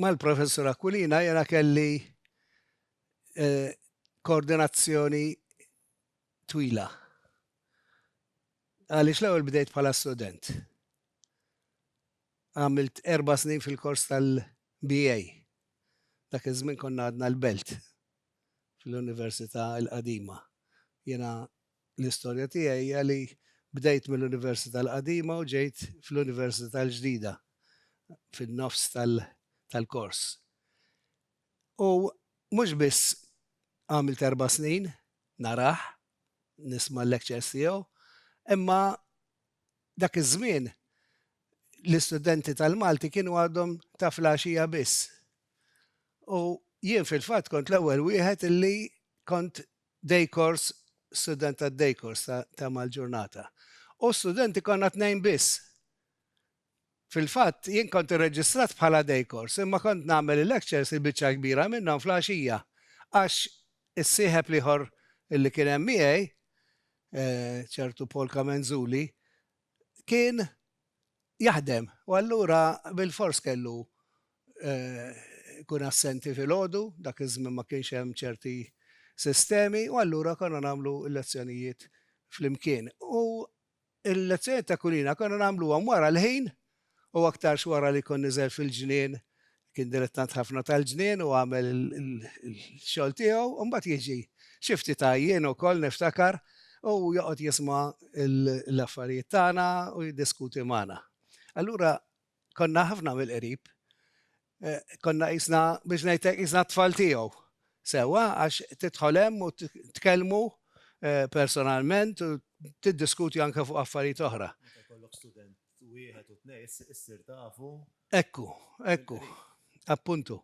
mal-professur Aquilina jena kelli koordinazzjoni twila. Għaliex l-ewwel bdejt bħala student. Għamilt 4 snin fil-kors tal-BA. Dak iż-żmien konna għadna l-belt fl-Università l-Qadima. Jena l-istorja tiegħi hija li bdejt mill-Università l-Qadima u ġejt fl-Università l-ġdida fin-nofs tal-kors. U mhux biss għamilt 4 snin, naraħ, nisma' l-lectures tiegħu, imma dak iż-żmien l-istudenti tal-Malti kienu għadhom ta' flaxija biss. U jien fil-fatt kont l-ewwel wieħed illi kont day course, student ta' day course ta' mal-ġurnata. U studenti konna 2 biss. Fil-fatt jien kont irreġistrat bħala day course, imma kont nagħmel il-lectures il-biċċa kbira minnhom flaxija. Għax is-sieħeb ieħor illi kien hemm miegħi, ċertu Paul Kamenzuli, kien jaħdem u allura bil-fors kellu kun assenti fil-ħodu, dak iż-żmien ma kienx hemm ċerti sistemi u allura konna nagħmlu l-lezzjonijiet flimkien. U l-lezzjonijiet ta' Aquilina konna nagħmluhom wara l-ħin u aktarx wara li kon niżel fil-ġnien, kien dilettant ħafna tal-ġnien u għamel il-xogħol tiegħu u mbagħad jiġi xi ftit jien ukoll niftakar u joqgħod jisma' l-affarijiet tagħna u jiddiskuti magħna. Allura konna ħafna mill-qrib, konna qisna biex ngħidlek qisna t-tfal tiegħu sewwa għax tidħol hemm u tkellmu personalment u tiddiskuti anke fuq affarijiet oħra. Meta jkollok student wieħed u tnejn issir tafu. Ekku, appuntu.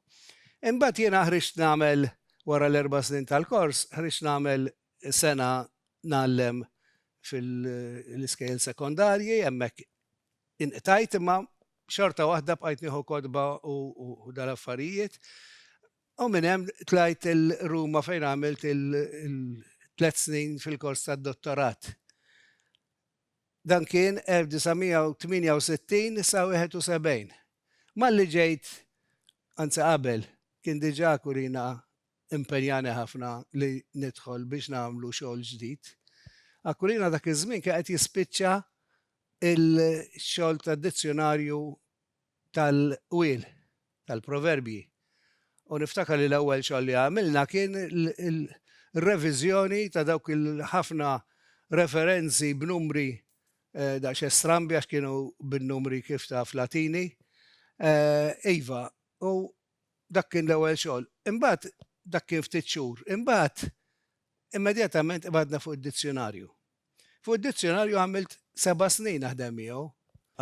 Imbagħad jiena ħriġt nagħmel wara l-4 snin tal-kors, ħriġt nagħmel sena nagħllem fil-iskejl sekondarji, hemmhekk inqtajt imma xorta waħda bqajt nieħu kodba u dal-affarijiet. U minn hemm tlajt il-Ruma fejn għamilt il-3 snin fil-kors tad-dottorat. Dan kien 1968 sa 71. Malli ġejt, anzi qabel, kien diġà Aquilina impenjani ħafna li nidħol biex nagħmlu xogħol ġdid. Aquilina dak iż-żmien kien qed jispiċċa il-xogħol tad-dizzjonarju tal-Wil, tal-proverbji. U niftakar li l-ewwel xogħol li għamilna kien il-reviżjoni ta' dawk il-ħafna referenzi b'numri daqs strambi għax kienu bin-numri kif ta' f'Latini. Iva, u dak kien l-ewwel xogħol. Imbagħad dak kien ftit xhur. Imbagħad immedjatament ibadna fuq id-dizzjonarju. Fuq id-dizzjonarju għamilt 7 snin naħdem miegħu.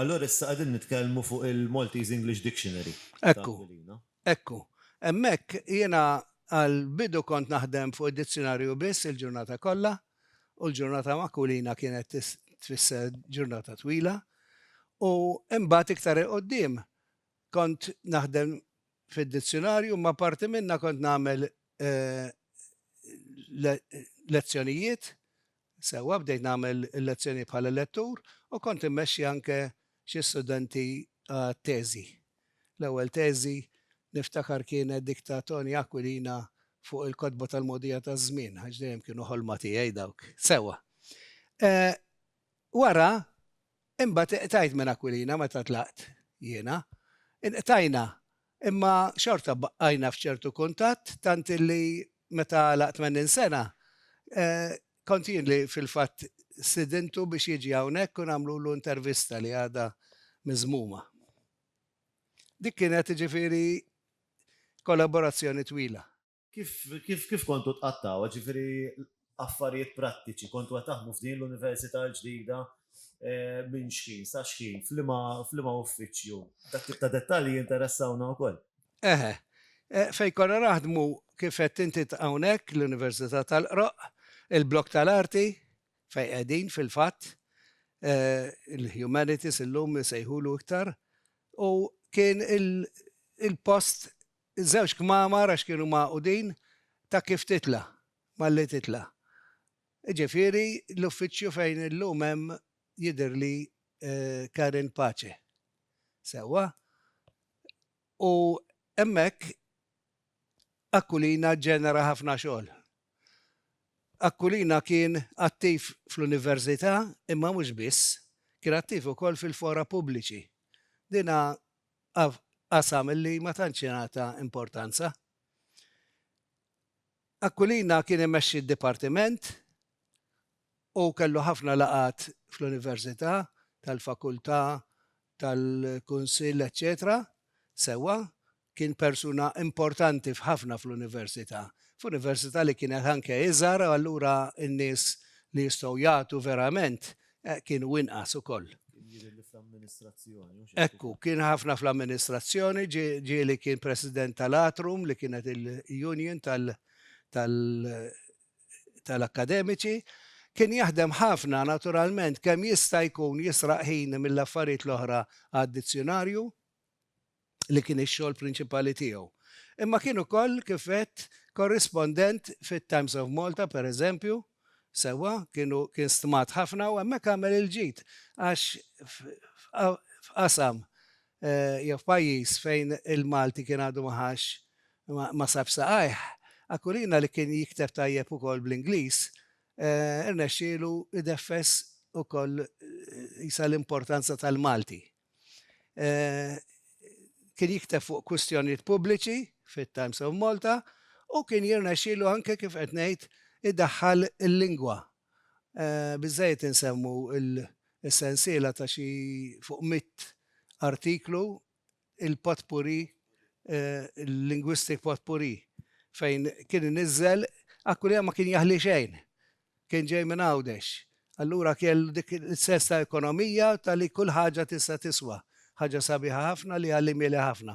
Allura issa qegħdin nitkellmu fuq il-Maltese English Dictionary. Ekku. Hemmhekk jiena għal-bidu kont naħdem fuq id-dizzjonarju biss il-ġurnata kollha u l-ġurnata ma' Aquilina kienet tfisser ġurnata twila u imbagħad iktar qudiem kont naħdem fid-dizzjonarju ma parti minna kont nagħmel lezzjonijiet, sewwa bdejt nagħmel lezzjoni bħala lettur u kont immexxi anke xi studenti teżi. L-ewwel teżi niftakar kienet dik ta' Tony Aquilina fuq il-kodba tal-modija taż-żmien, għax dejjem kienu ħolma tiegħi dawk. Sewwa. Wara imbagħad iqtajt minn Aquilina meta tlaqt jiena, inqtajna imma xorta bqajna f'ċertu kuntatt tant illi meta laqt minn sena kont jien li fil-fatt sidintu biex jiġi hawnhekk u nagħmlu intervista li għadha miżmuma. Dik kienet ġifieri kollaborazzjoni twila. Kif kontu tqattaw, ġifieri affarijiet prattiċi, kontu qed taħdmu f'din l-Università l-ġdida minn xkien, sa xkien, f'liema uffiċċju. Dak tip ta' dettalji jinteressawna wkoll. Fejn konna naħdmu kif qed inti hawnhekk l-Università tal-Qroq, il-Blok tal-Arti fejn qegħdin fil-fatt, il-Humanities illum sejħulu iktar, u kien il-post iż-żewġ kmamar għax kienu maqudin ta' kif titla' malli titla'. Ġifieri l-uffiċċju fejn illum hemm jidher li Karin Pace. Sewwa. U hemmhekk Aquilina ġenera ħafna xogħol. Aquilina kien attiv fl-università imma mhux biss, kien attiv ukoll fil-fora pubbliċi. Dina qasam illi ma tantx ingħata importanza. Aquilina kien imexxi d-dipartiment u kellu ħafna laqat fl-università, tal-fakultà, tal-kunsill, eċċetera. Sewwa kien persuna importanti ħafna fl-università. F'università li kienet anke iżgħar, allura n-nies li jistgħu jagħtu verament kienu inqas ukoll. Ekku, kien ħafna fl-amministrazzjoni, ġieli kien president tal-Atrum li kienet il-union tal-akademiċi, kien jaħdem ħafna naturalment kemm jista' jkun jisraq ħin mill-affarijiet l-oħra għad-dizzjonarju li kien ix-xogħol prinċipali tiegħu. Imma kien ukoll kif qed korrispondent fit-Times of Malta pereżempju, sewwa kien stmat ħafna u hemmhekk għamel il-ġid għax f'qasam jew f'pajjiż fejn il-Malti kien għadu ma sab saqajh, Aquilina li kien jikteb tajjeb ukoll bl-Ingliż, irnexxielu ideffes ukoll isa l-importanza tal-Malti. Kien jikteb fuq kwistjonijiet pubbliċi fit-Times of Malta u kien jirnexxielu anke kif qed ngħid iddaħħal il-lingwa. Biżżejjed insemmu l-sensiela ta' xi fuq 100 artiklu il-potpourri, il-linguistic potpourri, fejn kien iniżżel Aquilina ma kien jaħli xejn. Kien ġej minn Għawdex. Allura kellu dik is-sens ta' ekonomija ta' li kull ħaġa tista' tiswa. Ħaġa sabiħa ħafna li għallimili ħafna.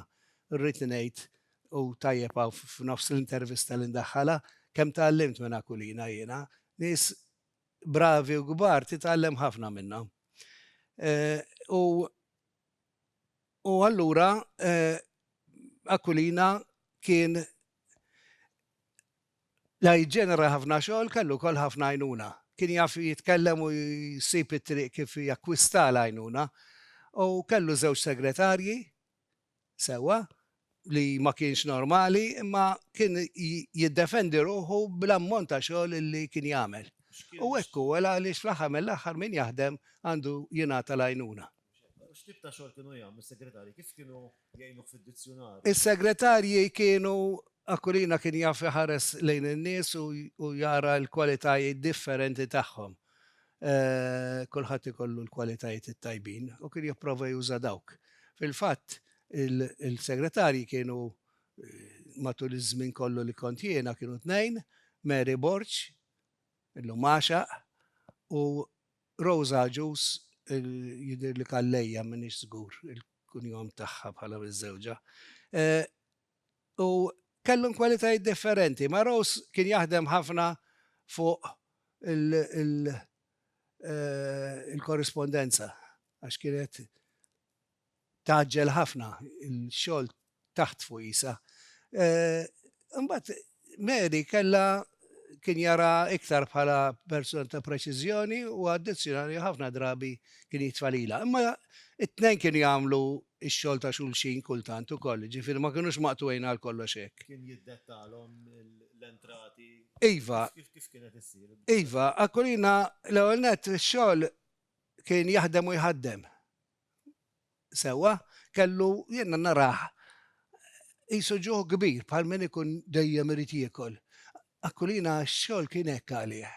Rrid ngħid u tajjeb hawn f'nofs l-intervista li ndaħħalha kemm tgħallimt minn Aquilina jiena. Nies bravi u kbar titgħallem ħafna minnhom. U allura Aquilina kien la jġenera ħafna xogħol, kellu wkoll ħafna għajnuna. Kien jaf jitkellem u jsib it-triq kif jakkwista l-għajnuna. U kellu żewġ segretarji sewwa li ma kienx normali imma kien jiddefendi ruħu bl-ammont ta' xogħol li kien jagħmel. U hekk hu għaliex fl-aħħar mill-aħħar min jaħdem għandu jingħata l-għajnuna. X'tip ta' xogħol kienu jagħmlu is-segretarji? Kif kienu jgħinu fid-dizzjonarju? Is-segretarji kienu Aquilina kien jaf iħares lejn in-nies u jara l-kwalitajiet differenti tagħhom. Kulħadd ikollu l-kwalitajiet it-tajbin u kien jipprova juża dawk. Fil-fatt il-segretarji kienu matul iż-żmien kollu li kont jiena kienu tnejn, Mary Borch, illum għaxaq, u Rosa Ġus jidher li kallejja m'iniex żgur il-kunjom tagħha bħala miż-żewġa. U kellhom kwalitajiet differenti, ma Rose kien jaħdem ħafna fuq il-korrispondenza għax kienet taġġel ħafna il-xogħol taħt fuq isa. Imbagħad Mary kellha kien jara iktar bħala persuna ta' preċiżjoni u addizzjonali ħafna drabi kien jitfalila. Imma it-tnejn kienu jagħmlu x-xogħol ta' xulxin kultant ukoll, ġifieri ma kinux maqtwejn għal kollox hekk. Kien jiddettalhom l-entrati. Iva. Kif kienet issir? Iva, Aquilina l-ewwel nett ix-xogħol kien jaħdem u jħaddem. Sewwa, kellu jiena narah qisu ġuħ kbir bħal min ikun dejjem irid jiekol. Aquilina x-xogħol kien hekk għalih.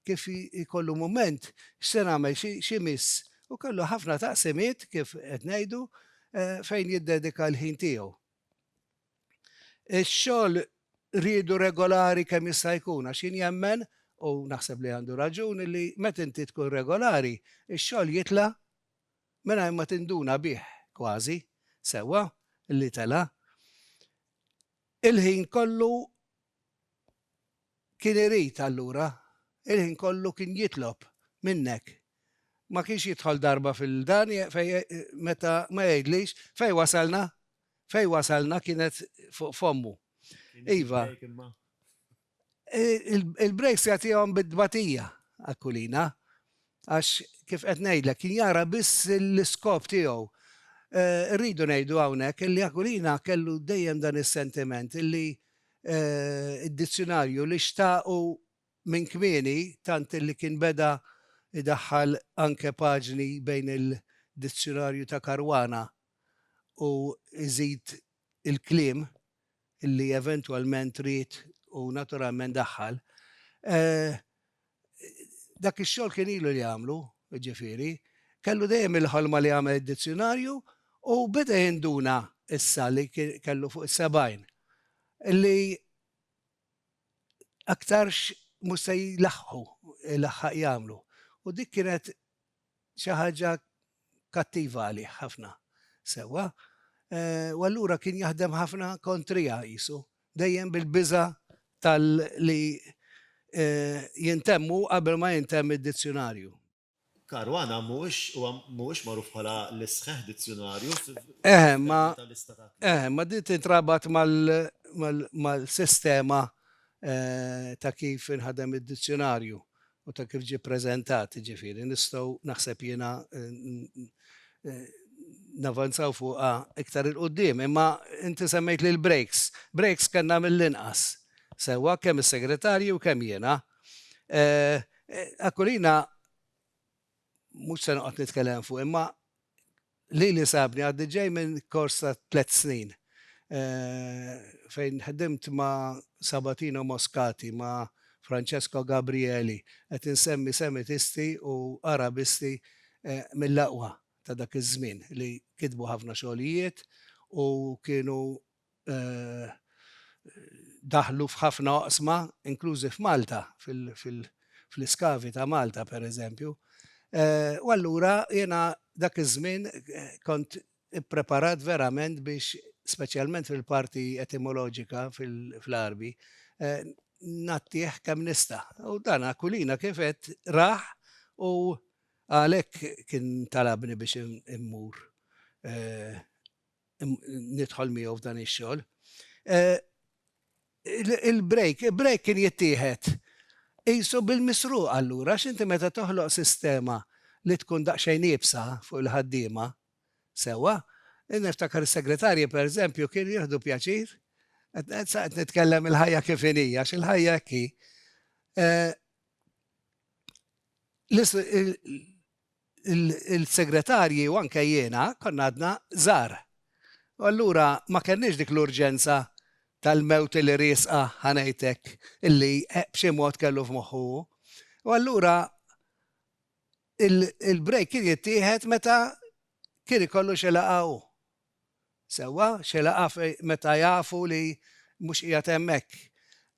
Kif ikollu mument x'se nagħmel xi miss u kellu ħafna taqsimiet kif qed ngħidu fejn jiddedika l-ħin tiegħu. Ix-xogħol riedu regolari kemm jista' jkun għax jien jemmen u naħseb li għandu raġun li meta inti tkun regolari, ix-xogħol jitla' mingħajr ma tinduna bih kważi sewwa li tela. Il-ħin kollu kien irid allura, il-ħin kollu kien jitlob minnek. Ma kienx jidħol darba fil-dan meta ma jgħidlix fejn wasalna? Fejn wasalna kienet fuq fommu. Iva. Il-breaks jagħtihom bid-dbatija Aquilina għax kif qed ngħidlek kien jara biss l-iskop tiegħu. rridu ngħidu hawnhekk illi Akwilina kellu dejjem dan is-sentiment illi id-dizzjonarju li xtaqu minn kmieni tant illi kien beda idaħħal anke paġni bejn il-dizzjonarju ta' Karwana u iżid il-kliem illi eventwalment trid u naturalment daħħal. Dak ix-xogħol kien ilu li jagħmlu, ġifieri, kellu dejjem il-ħolma li jagħmel id-dizzjonarju u beda jinduna issa li kellu fuq is-70 illi aktarx mhux se jilaħħu ilaħħaq jagħmlu. U dik kienet xi ħaġa kattiva għalih ħafna sewwa. U allura kien jaħdem ħafna kontrija qisu, dejjem bil-biża' li jintemmu qabel ma jintemm id-dizzjonarju. Karwana mhuwiex magħruf bħala l-isħeħ dizzjonarju Ma din tintrabat mal-sistema ta' kif inħadem id-dizzjonarju u ta' kif ġie ppreżentat, ġifieri nistgħu naħseb jiena navanzaw fuqha iktar il-qudiem, imma inti semmejt li l-breaks. Breaks kellna mill-inqas sewwa kemm is-segretarju u kemm jiena. Akwilina mhux se noqgħod nitkellem fuq, imma li sabni għaddi ġej minn kors ta' 3 snin fejn ħdimt ma' Sabatino Moscati, ma' Francesco Gabrieli, qed insemmi semitisti u Arabisti mill-aqwa ta' dak iż-żmien li kitbu ħafna xogħlijiet u kienu daħlu f'ħafna oqsma, inklużi f'Malta, fl-iskavi ta' Malta pereżempju. U allura jiena dak iż-żmien kont ippreparat verament biex speċjalment fil-parti etimoloġika fl-Arbi nattih kemm nista'. U dan Akwilina kif qed raħ u għalhekk kien talabni biex immur nidħol miegħu f'dan ix-xogħol. Il-break kien jittieħed qisu bil-misruq allura x'inti meta toħloq sistema li tkun daqsxejn iebsa fuq il-ħaddiema sewwa. Niftakar is-segretarji pereżempju kien jieħdu pjaċir qed nitkellem il-ħajja kif inhi għax il-ħajja hekk il-segretarji u anke jiena konna għadna żgħar. U allura ma kenniex dik l-urġenza tal-mewt li riesqa ħanejtek illi b'xi mod kellu f'moħħu. U allura il-break kien jittieħed meta kien ikollu xi laqgħu. Sewwa xi laqa meta jafu li mhux qiegħed hemmhekk.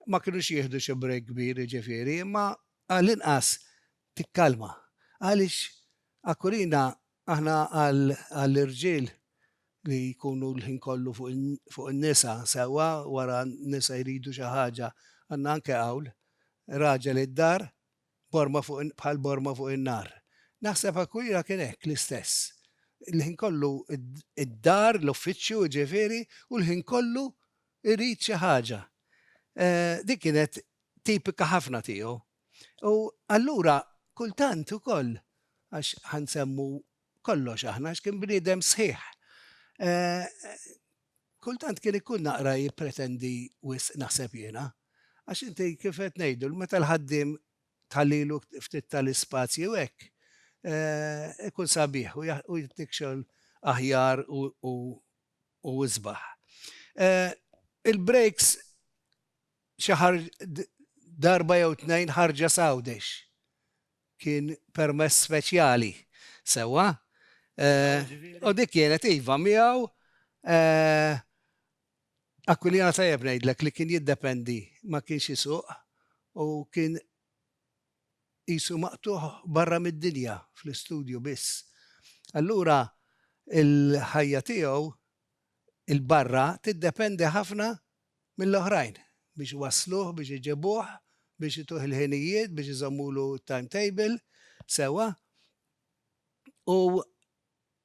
Ma kinux jieħdu xi break kbir jiġifieri, imma għall-inqas tikkalma. Għaliex Akwilina aħna għall-irġiel li jkunu l-ħin kollu fuq in-nisa sewwa wara n-nisa jridu xi ħaġa għandna anke hawl raġel id-dar bħal borma fuq in-nar. Naħseb Akwilina kien hekk l-istess. Il-ħin kollu id-dar, l-uffiċċju ġifieri u l-ħin kollu irid xi ħaġa. Dik kienet tipika ħafna tiegħu. U allura kultant ukoll għax ħansemmu kollox aħna għax kien bniedem sħiħ. Kultant kien ikun naqra jippretendi wisq naħseb jiena. Għax inti kif qed ngħidu meta l-ħaddiem tħallilu ftit tal-ispazju hekk ikun sabiħ u jittik xogħol aħjar u isbaħ. Il-breaks xi darba jew tnejn ħarġa sawdex kien permess speċjali sewwa. U dik kienet iva miegħu Akwilina tajjeb ngħidlek li kien jiddependi ma kienx isuq u kien qisu maqtuħ barra mid-dinja fl-istudju biss. Allura il-ħajja tiegħu il-barra tiddependi ħafna mill-oħrajn biex wasluh, biex iġibuh, biex ituh il-ħinijiet, biex iżommulu timetable sewwa. U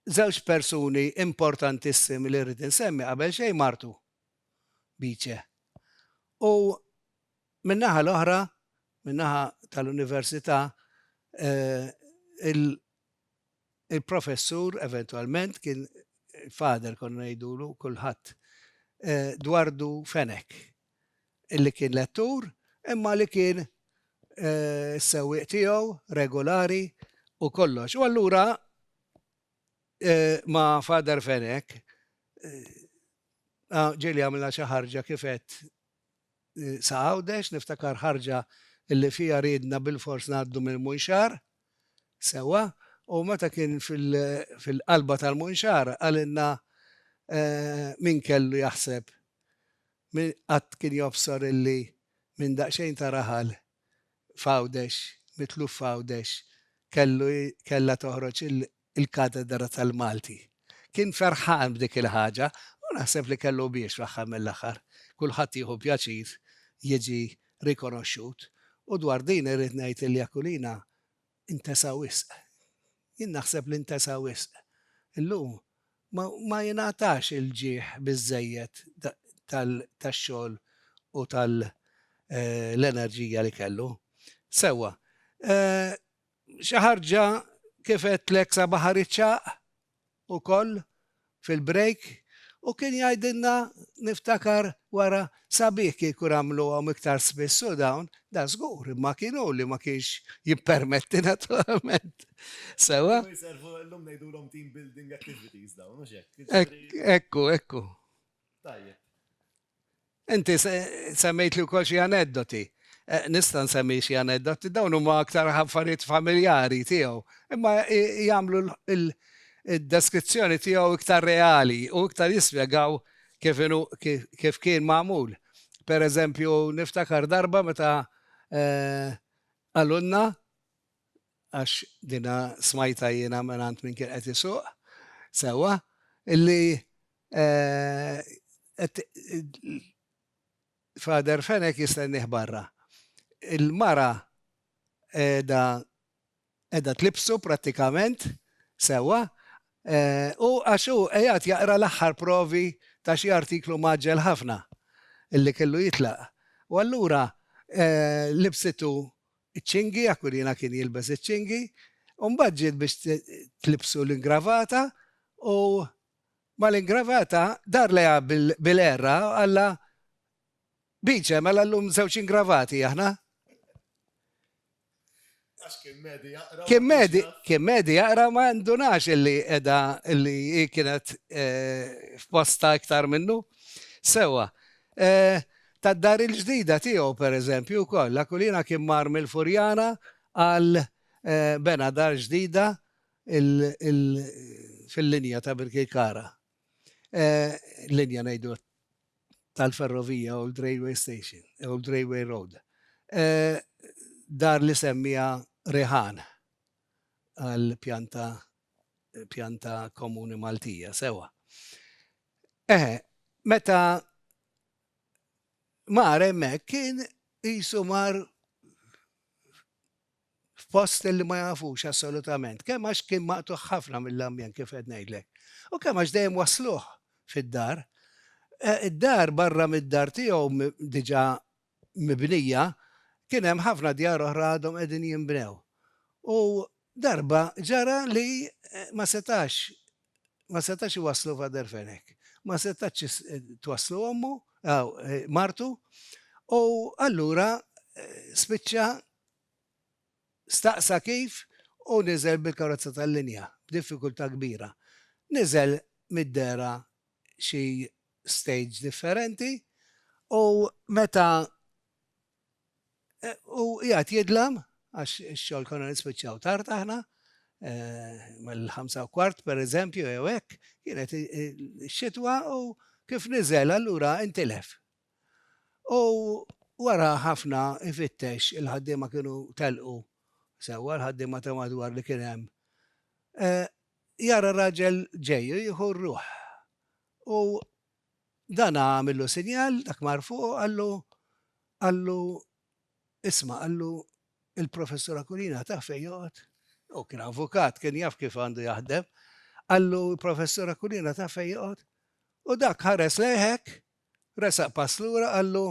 żewġ persuni importantissimi li rrid insemmi qabel xejn martu Biċe. U min-naħa l-oħra min-naħa tal-Università il-professur eventwalment kien fader konna ngħidulu kulħadd Dwardu Fenek illi kien lettur imma li kien sewwieq tiegħu regolari u kollox. U allura ma' Father Fenek ġieli għamilna xi ħarġa kif qed sa Għawdex, niftakar ħarġa illi fija ridna bil-fors ngħaddu mill-Munxar sewwa, u meta kien fil-qalba tal-Munxar għalinna min kellu jaħseb min qatt kien jobsor illi minn daqsxejn ta' raħal f'Għawdex, mitluf f'Għawdex, kellha toħroġ il-katedra tal-Malti. Kien ferħan b'dik il-ħaġa u naħseb li kellu biex fl-aħħar mill-aħħar. Kulħadd jieħu pjaċir jiġi rikonoxxut u dwar din irid ngħid li Akulina intesa' wisq. Jien naħseb li intesa' wisq. Illum ma jingħatax il-ġieħ biżżejjed tax-xogħol u l-enerġija li kellu. Sewwa, xi ħaġa kif qedtlek sabaħ iċċaq ukoll fil-break u kien jgħidilna niftakar wara sabiħ kieku għamluhom iktar spiss u dawn, da żgur imma kienu li ma kienx jippermetti naturalment. Sewwa? Jservu llum ngħidulhom team building activities dawn, mhux hekk. Ekku. Tajjeb. Inti semmejt li wkoll xi aneddoti. Nista' nsemmi xi aneddoti dawn huma aktar affarijiet familjari tiegħu, imma jagħmlu id-deskrizzjoni tiegħu iktar reali u iktar jispjegaw kif kien magħmul. Pereżempju, niftakar darba meta għalunna għax dina smajta jiena mingħand min kien qed isuq sewwa illi Father Fenek jistennih barra. Il-mara edha tlibsu prattikament sewwa u għaxu qiegħed jaqra l-aħħar provi ta' xi artiklu maġġel ħafna illi kellu jitlaq. U allura libsitu iċ-ċingi, Akulina kien jilbes iċ-ċingi, u mbagħad ġiet biex tlibsu l-ingravata u mal-ingravata dar leha bil-erra alla biċe, mela llum żewġ ingravati aħna. Għax kien medi jaqra. Kien medi jaqra ma ndunax illi kienet f'posta iktar minnu. Sewwa. Tad-dar il-ġdida tiegħu pereżempju wkoll, Akulina kien mar mill-Furjana għal bena dar ġdida fil-linja ta' Birkirkara. Linja ngħidu tal-ferrovija u l-Railway Station, u l-Railway Road. Dar li semmija Riħan għal pjanta komuni Maltija, sewa. Meta mar hemmhekk kien qisu mar f'post li ma jafux assolutament. Kemm għax kien maqtuħ ħafna mill-ambjent kif qed ngħidlek. U kemm għax dejjem wasluh fid-dar. Id-dar barra mid-dar tiegħu diġà mibnija kien hemm ħafna djar oħra għadhom qegħdin jinbnew. U darba ġara li ma setax iwasslu Father Fenek. Ma setax twasslu ommu, martu, u allura spiċċa staqsa kif u niżel bil-karozza tal-linja b'diffikultà kbira. Niżel mid-dera xi stage differenti u meta u jgħat jidlam għax ix-xogħol konna nispiċċaw tard aħna mal-5:15 pereżempju jew hekk kienet ix-xitwa u kif niżel allura intilef. U wara ħafna ifittex il-ħaddiema kienu telqu sewwa l-ħaddiema ta' madwar li kien hemm. Jara raġel ġej jieħu r-ruħ. U dan għamillu sinjal, dak marfu, għallu, isma, għallu il-professor Akulina ta' fejn joqgħod. U kien avukat, kien jaf kif għandu jaħdem. Għallu il-professor Akulina ta' fejn joqgħod. U dak ħares lejhek, resaq pass lura, għallu,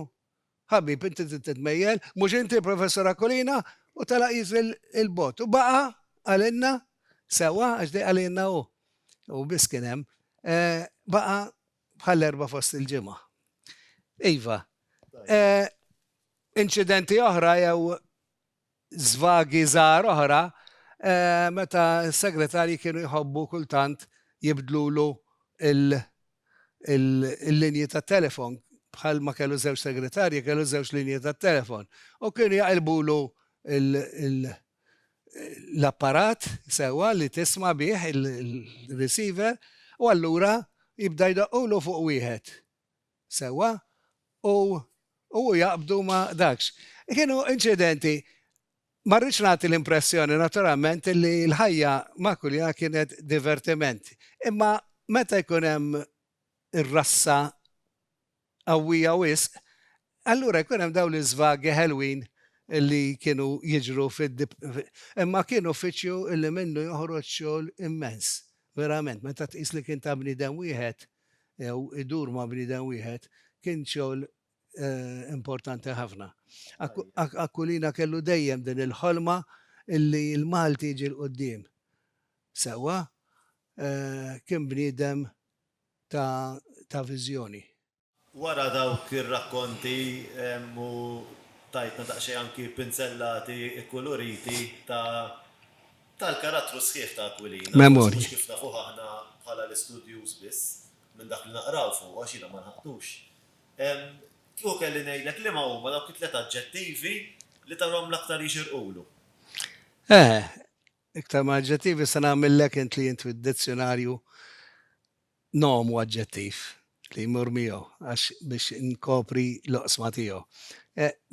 ħabib, inti titmejjel, mhux inti professor Akulina, u talaq jiżel il-bot. U baqa għalinna, sewa, għax dej għalinna u biss kien hemm baqa bħall-erba' fost il-ġimgħa. Iva, inċidenti oħra jew żvagi żgħar oħra, meta s-segretarji kienu jħobbu kultant jibdlulu il-linji tat-telefon. Bħal ma kellu żewġ segretarji, kellu żewġ linji tat-telefon. U kienu jaqilbulu l-apparat sewa li tisma' bih il-receiver u allura jibda jdaqqulu fuq wieħed. Sewa u jaqbdu ma dakx. Kienu inċidenti, ma rridx nagħti l-impressjoni naturalment li l-ħajja ma' kulja kienet divertiment. Imma meta jkun hemm ir-rassa qawwija wisq, allura jkun hemm dawn l-iżvagi ħelwin li kienu jiġru imma kien uffiċċju illi minnu joħroġ xogħol immens. Verament, meta tqis li kien ta' bniedem wieħed jew idur ma' bniedem wieħed, kien xogħol importanti ħafna. Aquilina kellu dejjem din il-ħolma illi l-Malti jiġi l-qudiem. Sewa kien bniedem ta' viżjoni. Wara dawk ir-rakkonti u tajtna daqsxejn anki pinzellati koloriti tal-karattru sħiħ ta' Aquilina. Memorji. Mhux kif nafuh aħna bħala l-istudios biss minn dak li naqraw fuq għax jiena ma nħaqtux. Kieku kelli ngħidlek li ma huma dawk it-tliet aġġettivi li tarhom l-aktar jixirqulu. Iktar ma' aġġettivi se nagħmellek int li int fid-dizzjonarju nomu aġġettiv li jmur miegħu għax biex nkopri l-oqsma tiegħu.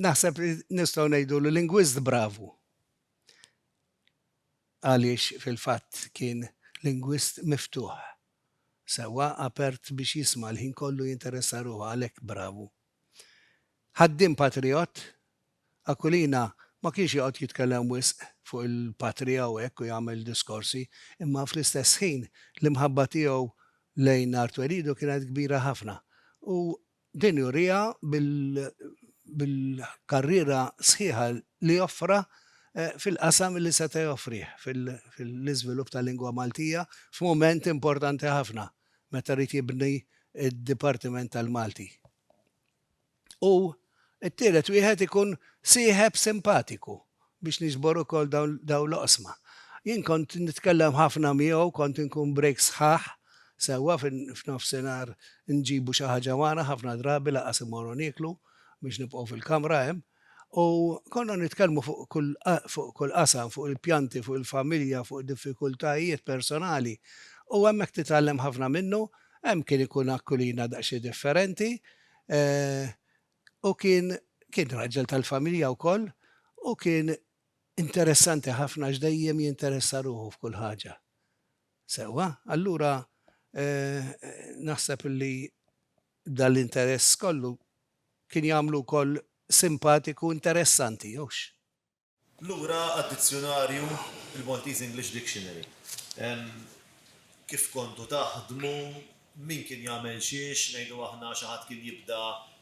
Naħseb li nistgħu ngħidu l-lingwist bravu. Għaliex fil-fatt kien lingwist miftuħ. Sewa apert biex jisma' l-ħin kollu jinteressa ruħu għalhekk bravu. Ħaddiem patriot, Aquilina ma kienx joqgħod jitkellem wisq fuq il-patrija u hekk u jagħmel diskorsi, imma fl-istess ħin l-imħabba tiegħu lejn Artweridu kienet kbira ħafna. U din jurija bil-karriera sħiħa li joffra fil-qasam li seta' joffrih fil-iżvilupp tal-lingwa Maltija f'mument importanti ħafna meta rid jibni id-Dipartiment tal-Malti. U t-tielet wieħed ikun sieħeb simpatiku biex niġbor ukoll dawn l-oqsma. Jien kont nitkellem ħafna miegħu, kont inkun break sħaħ, sewwa f'nofsinhar nġibu xi ħaġa magħna ħafna drabi laqas imorru nieklu biex nibqgħu fil-kamra hemm. U konna nitkellmu fuq kull qasam, fuq il-pjanti, fuq il-familja, fuq diffikultajiet personali. U hemmhekk titgħallem ħafna minnu, hemm kien ikun Aquilina daqsxejn differenti, u kien raġel tal-familja wkoll u kien interessanti ħafna x'dejjem jinteressa ruħu f'kull ħaġa. Sewwa, allura naħseb li dal-interess kollu kien jagħmlu wkoll simpatiku interessanti, jewx. Lura għad-dizzjonarju il-Maltese English Dictionary. Kif kontu taħdmu, min kien jagħmel xiex, ngħidu aħna xi ħadd kien jibda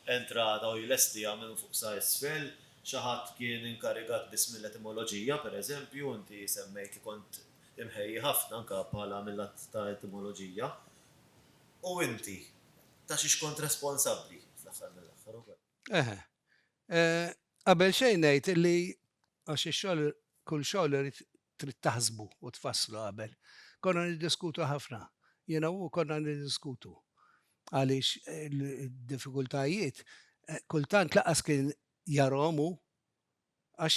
entrata u jlesti jagħmel fuq sa isfel, xi ħadd kien inkarigat biss mill-etimoloġija, pereżempju, inti semmejt li kont imħejji ħafna anke bħala mill-att ta' etimoloġija. U inti ta' xiex kont responsabbli fl-aħħar mill-aħħar ukoll. Qabel xejn ngħid li għax ix-xogħol kull xogħol trid taħsbu u tfasslu qabel. Konna niddiskutu ħafna. Jiena u konna niddiskutu. Għaliex id-diffikultajiet kultant laqas kien jarhom għax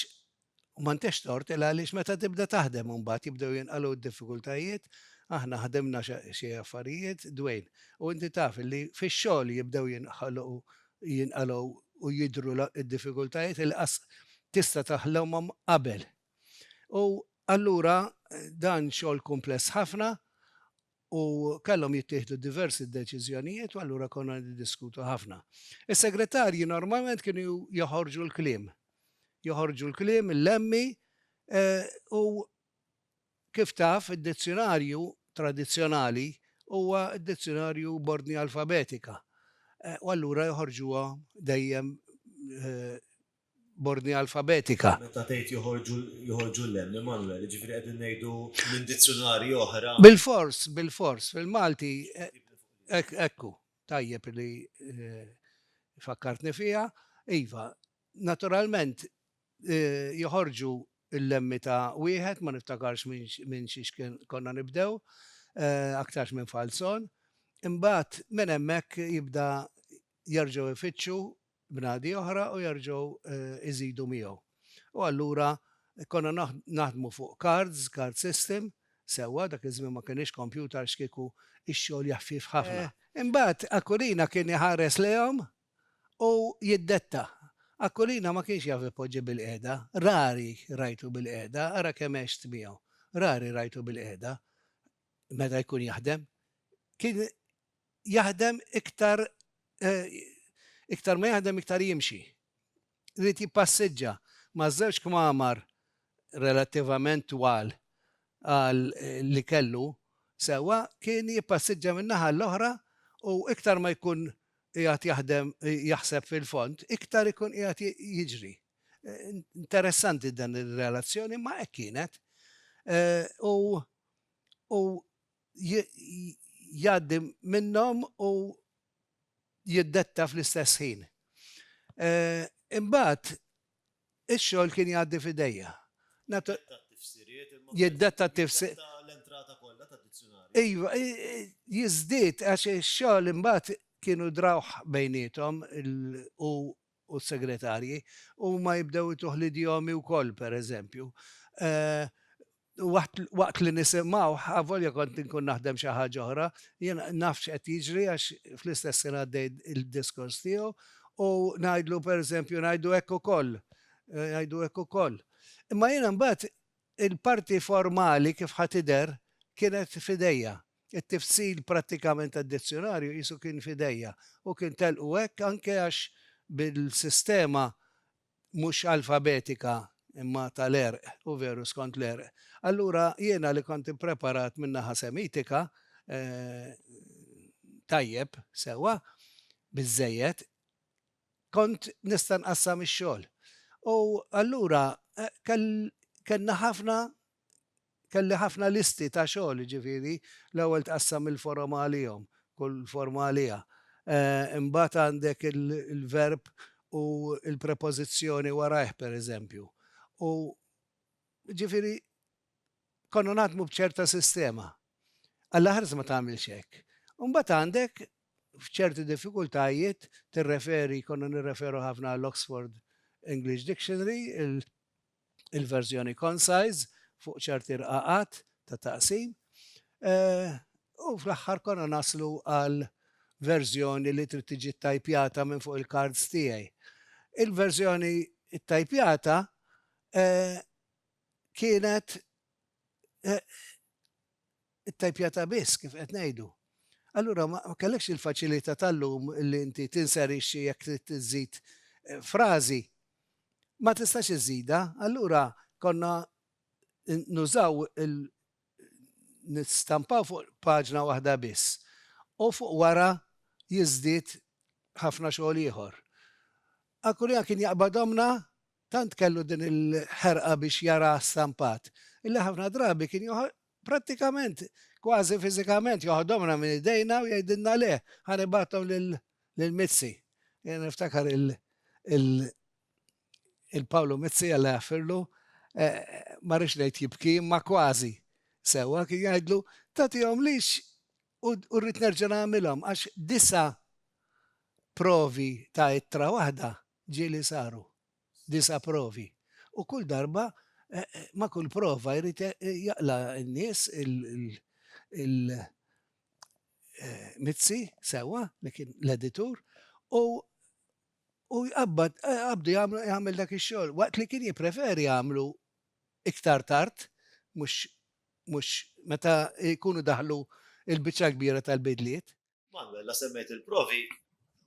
m'għandekx tort għaliex meta tibda taħdem imbagħad jibdew jinqalgħu d-diffikultajiet, aħna ħdemna xi affarijiet dwejn. U inti taf li fix-xogħol jibdew jinqalgħu u jidhru d-diffikultajiet li qas tista' taħlewhom qabel. U allura dan xogħol kumpless ħafna u kellhom jittieħdu diversi deċiżjonijiet u allura konna niddiskutu ħafna. Is-segretarji normalment kienu joħorġu l-kliem. Joħorġu l-kliem, il-lemmi, u kif taf id-dizzjonarju tradizzjonali huwa d-dizzjonarju b'ordni alfabetika. U allura joħorġuha dejjem b'ordni alfabetika. Meta tgħid joħorġu l-lemmi, Manuel, ġifieri qegħdin ngħidu minn dizzjonarji oħra. Bil-fors, fil-Malti Ekku, tajjeb li fakkartni fija. Iva, naturalment joħorġu il-lemmi ta' wieħed, ma niftakarx minn xiex konna nibdew, aktarx minn falson. Imbagħad minn hemmhekk jibda jerġgħu ifittxu bnadi oħra u jerġgħu iżidu miegħu. U allura konna naħdmu fuq card system, sewwa dak iż-żmien ma kienx computer x'kieku ix-xogħol jaħfif ħafna. Imbagħad Aquilina kien iħares lehom u jiddetta. Aquilina ma kienx jaf ipoġġi bil-qiegħda, rari rajtu bil-qiegħda, ara kemm għext miegħu. Rari rajtu bil-qiegħda meta jkun jaħdem. Kien jaħdem iktar ma jaħdem iktar jimxi. Rid jippassiġġa ma' żewġ kmamar relattivament twal għal li kellu sewwa kien jippassiġġa min-naħa l-oħra u iktar ma jkun qiegħed jaħdem jaħseb fil-font, iktar ikun qiegħed jiġri. Interessanti dan ir-relazzjoni ma hekk kienet. U jgħaddi minnhom u jiddetta fl-istess ħin. Imbagħad ix-xogħol kien jgħaddi f'idejja. Jiddetta t-tifsiriet. L-entrata kollha tad-dizzjonarju. Iva, jiżdied għax ix-xogħol imbagħad kienu drawħ bejnietom u s-segretarji u ma jibdew tuħlidjomi wkoll pereżempju. Waqt li nisimgħu avolja kont inkun naħdem xi ħaġa oħra, jien nafx qed jiġri għax fl-istess sena għaddej il-diskors tiegħu u ngħidlu pereżempju ngħidu hekk ukoll. Ngħidu hekk ukoll. Imma jiena mbagħad il-parti formali kif ħatider kienet f'idejja. It-tifsil prattikament tad-dizzjonarju jisu kien f'idejja u kien telqu hekk anke għax bil-sistema mhux alfabetika imma tal-erq u veru skont l-erq. Allura jiena li kont impreparat min-naħa semitika tajjeb sewwa biżżejjed kont nista' nqassam ix-xogħol. U allura kellna kelli ħafna listi ta' xogħol, ġifieri l-ewwel tqassam il-forom għalihom, kull forma għaliha. Imbagħad għandek il-verb u l-prepożizzjoni warajh pereżempju. U ġifieri konna naħdmu b'ċerta sistema. Alla-ħares ma tagħmilx hekk. Imbagħad għandek f'ċerti diffikultajiet tirreferi, konna nirreferu ħafna għall-Oxford English Dictionary, il-verżjoni concise fuq ċerti rqaqat ta' taqsim. U fl-aħħar konna naslu għal verżjoni li trid tiġi ttajpjata minn fuq il-cards tiegħi. Il-verżjoni ttajpjata kienet ttajpjata biss kif qed ngħidu. Allura ma kellekx il-faċilità tal-lum li inti tinserixxi jekk trid tiżid frażi. Ma tistax iżida, allura konna nużaw nistampaw fuq paġna waħda biss. U fuq wara jiżdied ħafna xogħol ieħor. Aquilina kien jaqbadhomna tant kellu din il-ħerqa biex jara stampat. Illa ħafna drabi kien prattikament kważi fiżikament joħodhomna minn idejna u jgħidilna le, ħanibgħathom lill-Mizzi. Jien niftakar il-Pawlu Mizzi Alla jaffirlu ma rridx ngħid jibki ma kważi sewwa kien jgħidlu tagħtihom lix u rrid nerġa' nagħmilhom għax 9 provi ta' ittra waħda ġieli saru. 9 provi. U kull darba ma kull prova jrid jaqla n-nies il-Mizzi sewwa li kien l-editur u għabdu jagħmel dak ix-xogħol. Waqt li kien jippreferi jagħmlu iktar tard, mhux meta jkunu daħlu il-biċċa kbira tal-bidliet. Manuel, la semmejt il-provi,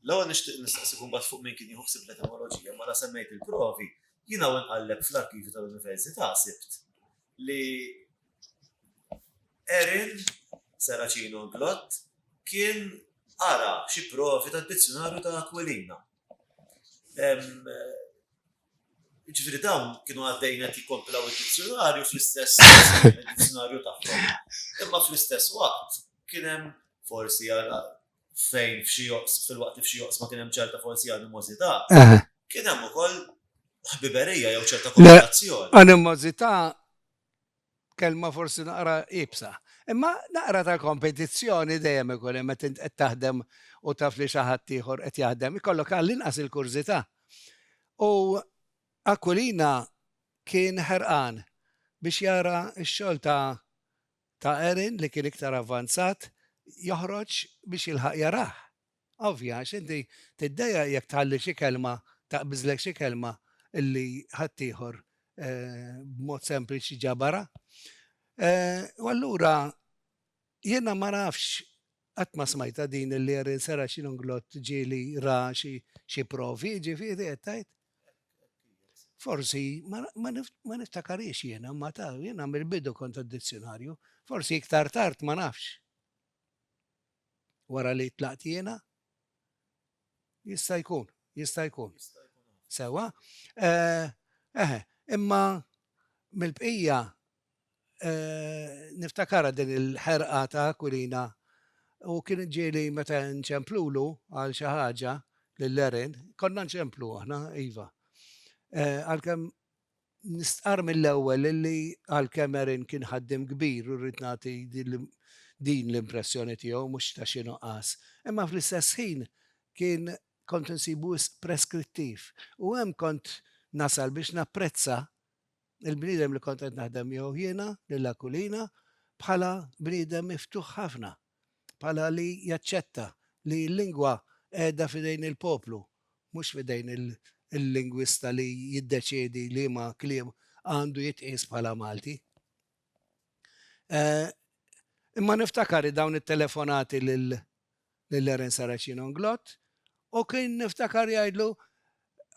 l-ewwel nixtieq nistaqsikum bad fuq min kien jieħu ħsieb l-etimoloġija, ma la semmejt il-provi, jiena nqalleb fl-arkivi tal-Università sibt li Erin Saracino Glott kien ara xi provi tad-dizzjonarju ta' Aquilina. Ġifieri dawn kienu għaddejn qed jikkompilaw id-dizzjonarju fl-istess id-dizzjonarju tagħhom. Imma fl-istess waqt kien hemm forsi fejn fil-waqt li f'xi joqsma kien hemm ċerta forsi animosità, kien hemm ukoll ħbiberija jew ċerta kooperazzjoni. Animosità kelma forsi naqra ibsa. Imma naqra ta' kompetizzjoni dejjem ikun hemm qed taħdem u taf li xi ħadd ieħor qed jaħdem, ikollok għall-inqas il-kurżità. U Aquilina kien ħerqan biex jara x-xogħol ta' Erin li kien iktar avvanzat joħroġ biex jilħaq jarah. Ovvja, għax inti tiddejja jekk tħalli xi kelma taqbiżlek xi kelma illi ħadd ieħor b'mod sempliċi ġabara. U allura jiena ma nafx qatt ma smajta din illi Erin Saraċinonglot ġieli ra xi provi, ġifieri qed tgħid. Forsi ma niftakarix jiena ma jiena mill-bidu kont ad-dizzjonarju, forsi iktar tard ma nafx. Wara li tlaqt jiena? Jista' jkun. Sewa? Imma mill-bqija niftakara din il-ħerqa ta' Aquilina u kien ġieli meta nċemplulu għal xi ħaġa lil-Erin, konna nċemplu aħna, iva. Għalkemm nistqar mill-ewwel illi għalkemm Erin kien ħaddiem kbir u rrid nagħti din l-impressjoni tiegħu mhux ta' xi nuqqas. Imma fl-istess ħin kien kont insibu preskrittiv u hemm kont nasal biex napprezza il-bniedem li kont qed naħdem jew jiena lil Aquilina bħala bniedem miftuħ ħafna, bħala li jaċċetta li l-lingwa qiegħda f'idejn il-poplu, mhux f'idejn il-lingwista li jiddeċiedi li ma kliem għandu jitqies bħala Malti. Imma niftakar dawn it-telefonati lil-Erin Saraċinonglot u kien niftakar jgħidlu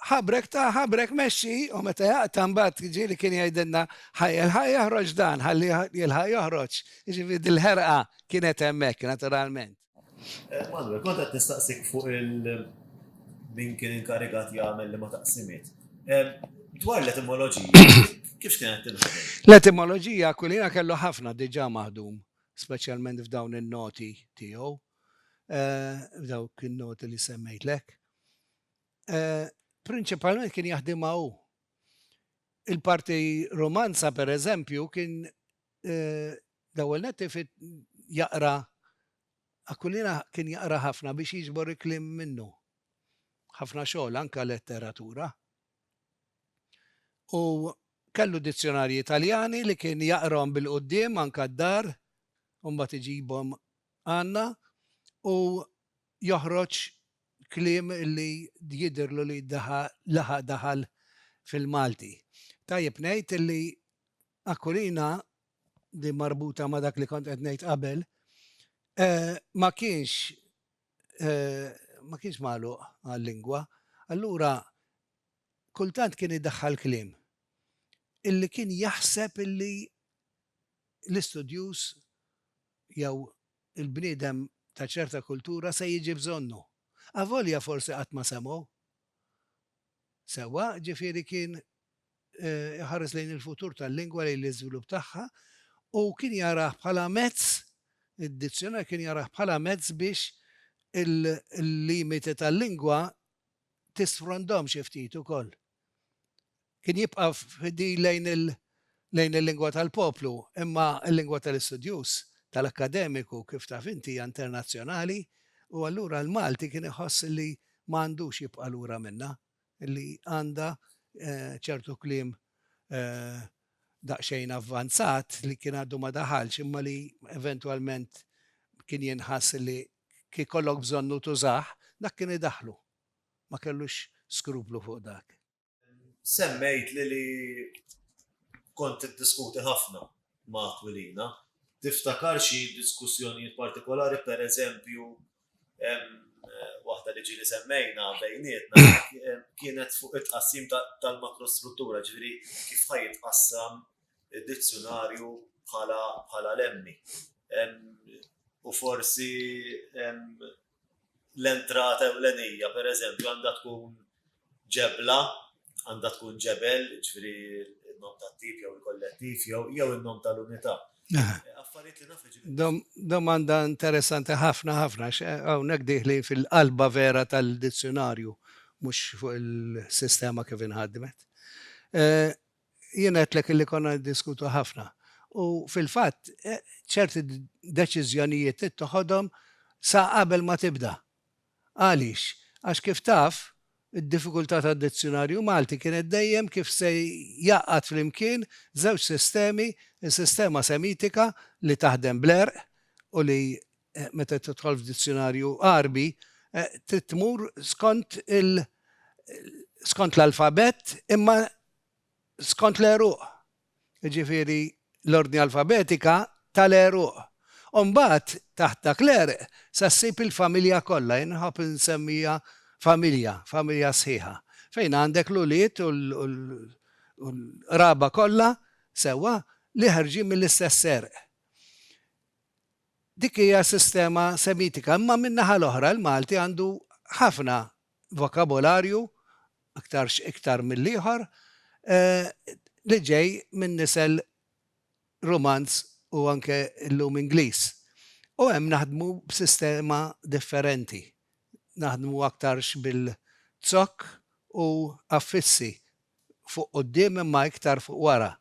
ħabrek mexxi u meta jaqta' mbagħad ġieli kien jgħidilna ħaj joħroġ dan, ħalli jilħaq joħroġ. Jiġifieri l-ħerqa kienet hemmhekk naturalment. Manuel, kont qed nistaqsik fuq min kien inkarigat jagħmel li ma taqsimiet. Dwar l-etimoloġija, kif kienet tinħadem? L-etimoloġija Aquilina kellu ħafna diġà maħdum, speċjalment f'dawn in-noti tiegħu, f'dawk in-noti li semmejtlek. Prinċipalment kien jaħdimha hu. Il-parti romanza pereżempju kien l-ewwel nett jaqra Aquilina kien jaqra ħafna biex jiġbor il-kliem minnu. Ħafna xogħol anke letteratura. U kellu dizzjonarji Italjani li kien jaqrahom bil-qudiem anke d-dar u mbagħad iġibhom għandna u joħroġ kliem li jidhirlu li daħal fil-Malti. Tajjeb ngħid illi Aquilina di marbuta ma' dak li kont qed ngħid qabel ma kienx magħluq għal-lingwa, allura kultant kien iddaħħal kliem illi kien jaħseb illi l-istudjuż jew il-bniedem ta' ċerta kultura se jiġi bżonnu. Avolja forsi qatt ma semgħu. Sewwa, ġifieri kien ħares lejn il-futur tal-lingwa lejn l-iżvilupp tagħha u kien jarah bħala mezz, id-dizzjonar kien jarah bħala mezz biex il-limiti tal-lingwa tisfrondhom xi ftit ukoll. Kien jibqa' f'di lejn il-lingwa tal-poplu, imma l-lingwa tal-istudjuż tal-akademiku kif taf inti hija internazzjonali u allura l-Malti kien iħoss li m'għandux jibqa' lura minnha, li għandha ċertu kliem daqsxejn avvanzat li kien għadu ma daħalx imma li eventwalment kien jinħass li kien kollok bżonnu tużah, dak kien idaħlu. Ma kellux skruplu fuq dak. Semmejt li kont tiddiskuti ħafna ma' Aquilina. Tiftakar xi diskussjonijiet partikolari, pereżempju, waħda li ġieli semmejna bejnietna kienet fuq it-tqassim tal-makrostruttura, ġifieri kif ħajitqassam id-dizzjonarju bħala lemmi. U forsi l-entrata ewlenija, pereżempju, għandha tkun ġebla, għandha tkun ġebel, ġifieri n-nom tat-tip jew il-kollettiv jew in-nom tal-unità. Affarijiet li naf li Domanda interessanti ħafna ħafna, hawnhekk diħli fil-qalba vera tal-dizzjonarju, mhux fuq il-sistema kif inħadmet. Jien għetlek illi konna diskutu ħafna. U fil-fatt, ċerti deċiżjonijiet tittoħodhom sa qabel ma tibda. Għaliex? Għax kif taf, id-diffikultà tad-dizzjonarju Malti kienet dejjem kif se jaqqat flimkien żewġ sistemi, is-sistema semitika li taħdem bl-erq u li meta tidħol f'dizzjonarju Arbi trid tmur skont l-alfabet imma skont l-eruq. Ġifieri l-ordni alfabetika tal-eruq. Umbagħad taħt dak l-erq sa ssib il-familja kollha, jinħobb insemmija familja sħiħa. Fejn għandek l-uliet u l-raba kollha sewwa li ħarġin mill-istess serq. Dik hija sistema semitika, imma min-naħa l-oħra l-Malti għandu ħafna vokabolarju iktar mill-ieħor li ġej minn nisel Romanz u anke llum Ingliż. U hemm naħdmu b'sistema differenti. Naħdmu aktarx bil-zokk u affissi fuq quddiem imma iktar fuq wara.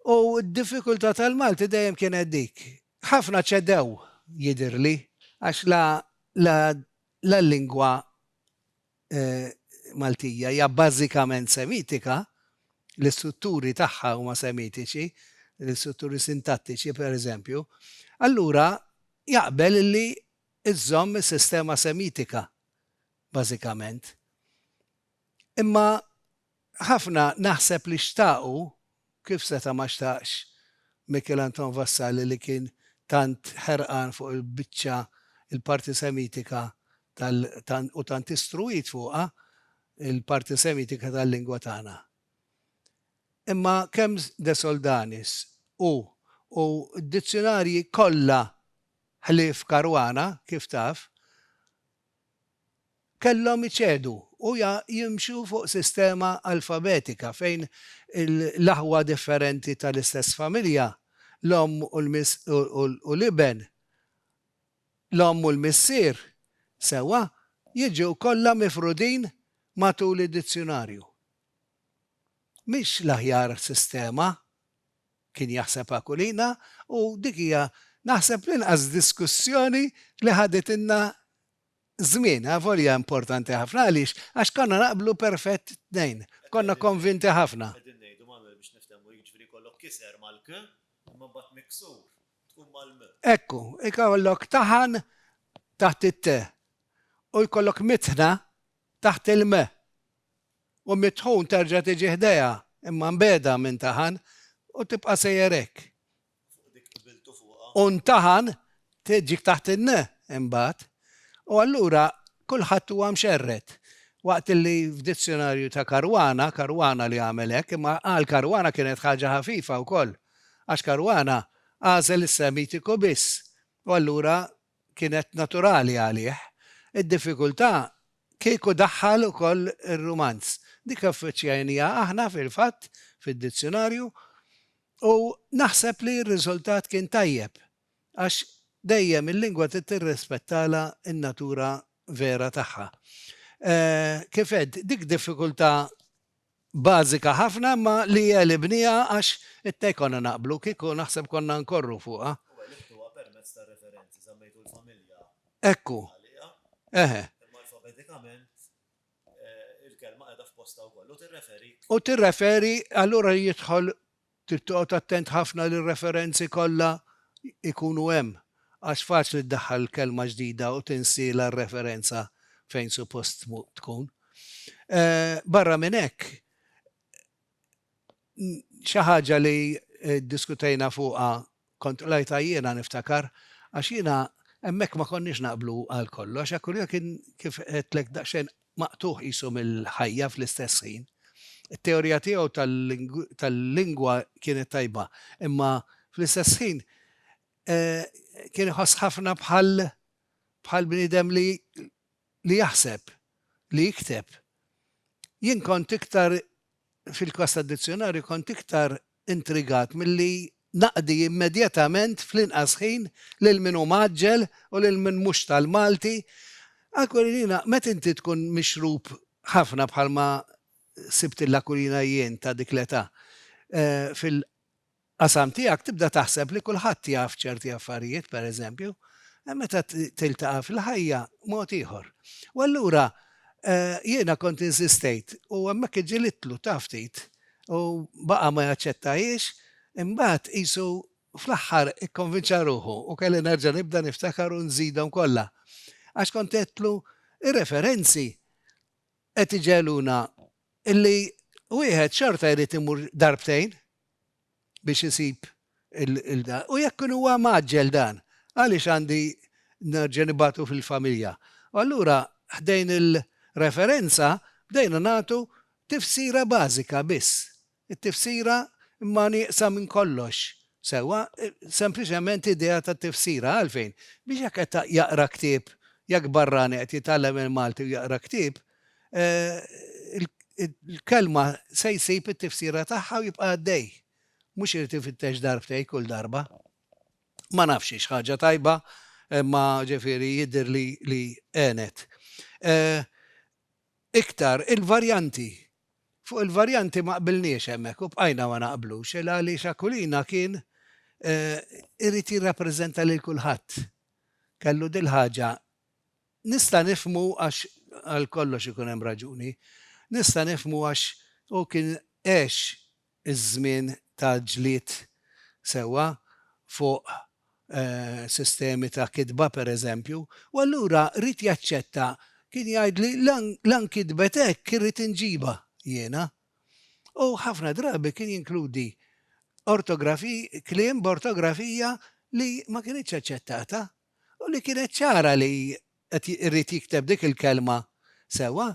U d-diffikultà tal-Malti dejjem kienet dik. Ħafna ċedew jidirli għax la lingwa Maltija hija bażikament semitika, l-istrutturi tagħha huma semitiċi, l-istrutturi sintattiċi pereżempju, allura jaqbel li iżżomm is-sistema semitika bażikament. Imma ħafna naħseb li xtaqu kif seta' ma xtaqx Mikel Anton Vassalli li kien tant ħerqan fuq il-biċċa il-parti semitika u tant istruit fuqha il-parti semitika tal-lingwa tagħna. Imma kemm De Soldanis u d-dizzjonarji kollha ħlief Karwana, kif taf, kellhom iċedu u jimxu fuq sistema alfabetika fejn l-aħwa differenti tal-istess familja, l-omm u l-iben, l-omm u l-missier, sewa jiġu kollha mifrudin matul id-dizzjonarju. Mhix l-aħjar sistema kien jaħseb Akulina u dik hija naħseb l-inqas diskussjoni li ħadetna żmien, volja importanti ħafna għaliex għax konna naqblu perfett tnejn, konna konvinti ħafna. Qegħdin ngħidu magħmel biex niftehmu jiġifieri jkollok kiser mal-k imma mbagħad miksur tkun mal-m. Ekku, ikollok taħan taħt it-te u jkollok mitħna taħt il-me u mitħun terġa' tiġi ħdejha imma mbeda minn taħan u tibqa' sejjer hekk. U ntaħan tiġik taħt in-ne imbagħad. U allura kulħadd huwa mxerred. Waqt li f'dizzjonarju ta' Karwana li għamel hekk, imma qal Karwana kienet ħaġa ħafifa wkoll. Għax Karwana għażel is-semitiku biss. U allura kienet naturali għalih. Id-diffikultà kieku daħħal ukoll ir-Rumanz. Dik affiċjajnija aħna fil-fatt fid-dizzjonarju u naħseb li r-riżultat kien tajjeb. Għax dejjem il-lingwa tirrispettala in-natura vera tagħha. Kif għedt, dik diffikultà bażika ħafna ma li hija li bnija għax it-tej konna naqblu kieku naħseb konna nkorru fuqha. Huwa permezz ta' referenzi żammejtu l-familja. Ekku. Eħe. Imma alfabetikament il-kelma qiegħda f'posta wkoll u tirreferi. U tirreferi allura jidħol tittoqgħod attent ħafna li r-referenzi kollha ikunu hemm. Għax faċli ddaħħal kelma ġdida u tinsiela r-referenza fejn suppost tkun. Barra minn hekk, xi ħaġa li ddiskutejna fuqha kontrollajta jiena niftakar għax jiena hemmhekk ma konniex naqblu għal kollox, għax kien kif qedtlek daqsxejn maqtuħ qisu mill-ħajja fl-istess ħin. It-teorija tiegħu tal-lingwa kienet tajba, imma fl-istess ħin kien iħoss ħafna bħal bniedem li jaħseb, li jikteb. Jien kont iktar fil-kas tad-dizzjonarju kont iktar intrigat milli naqdi immedjatament fl-inqas ħin lil min hu maġġel u lil min mhux tal-Malti. Akwilina, meta inti tkun mixrub ħafna bħalma sibtilla kulina jien ta' dik l-età, fil-qasam tiegħek tibda taħseb li kulħadd jaf ċerti affarijiet pereżempju, meta tiltaqa' fil-ħajja mod ieħor. U allura jiena kont insistejt u hemmhekk iġġilidtlu taf ftit u baqa' ma jaċċettajiex, imbagħad qisu fl-aħħar ikkonvinċa ruħu u kelli nerġa' nibda niftakar u nżidhom kollha. Għax kont qedtlu ir-referenzi qed iġeluna illi wieħed xorta jrid imur darbtejn biex isib il-da. U jekk huwa maġġel dan, għaliex għandi nerġa' nibatu fil-familja. U allura ħdejn il-referenza bdejna nagħtu tifsira bażika biss. It-tifsira imma nieqsa minn kollox. Sewwa sempliċement idea ta' tifsira għalfejn biex jekk qed jaqra ktieb jekk barrani qed jitgħallem il-Malti u jaqra ktieb, il-kelma se jsib it-tifsira tagħha u jibqa' għaddej. Mhux irid ifittex darbtejn kull darba. Ma nafx hix ħaġa tajba, imma ġifieri jidher li għenet. Iktar il-varjanti. Fuq il-varjanti ma qbilniex hemmhekk u bqajna ma naqblux għaliex Akwilina kien irid jirrappreżenta lil kulħadd. Kellu dil ħaġa nista' nifhmu għax għal kollox ikun hemm raġuni, nista' nifhmu għax u kien għex iż-żmien ta' ġlied sewwa fuq sistemi ta' kidba pereżempju, u allura rrid jaċċetta kien jgħidli lan kidbet hekk irrid inġiba jiena. U ħafna drabi kien jinkludi kliem b'ortografija li ma kienitx aċċettata u li kienet ċara li irrid jikteb dik il-kelma sewwa.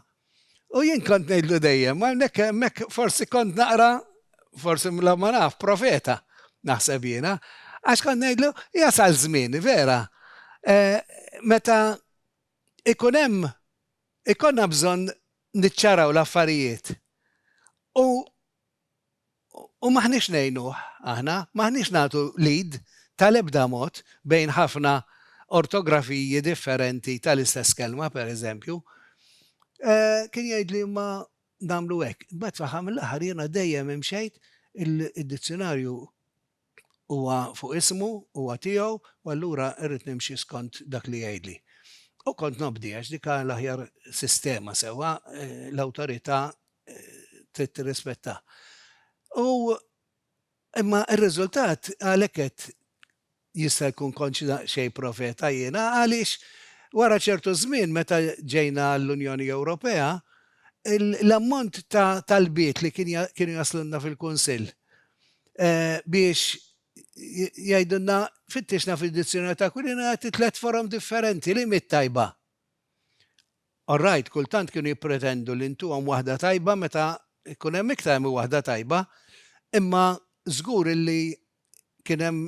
U jien kont ngħidlu dejjem, hemmhekk forsi kont naqra, forsi ma naf, profeta naħseb jiena, għax kont ngħidlu jasal żmien, vera. Meta ikonna bżonn niċċaraw l-affarijiet. U maħniex ngħinuh aħna, maħniex nagħtu lead tal-ebda mod bejn ħafna ortografiji differenti tal-istess kelma, pereżempju. Kien jgħidli ma nagħmlu hekk. Imbagħad faħam mill-aħħar jiena dejjem imxejt id-dizzjonarju huwa fuq ismu, huwa tiegħu, u allura rrid nimxi skont dak li jgħidli. U kont nobdi għax dik l-aħjar sistema sewwa l-awtorità trid tirrispetta. U imma r-riżultat għalhekk qed jista' jkun kontx xejn profeta jiena għaliex wara ċertu żmien meta ġejna l-Unjoni Ewropea, l-ammont ta' talbiet li kienu jaslunna fil-Kunsill biex jgħidulna fittixna fid-dizzjonarju ta' Akwilina għati 3 forom differenti li mit-tajba. Alright, kultant kienu jippretendu li intuhom waħda tajba meta ikun hemm iktar minn waħda tajba, imma żgur illi kien hemm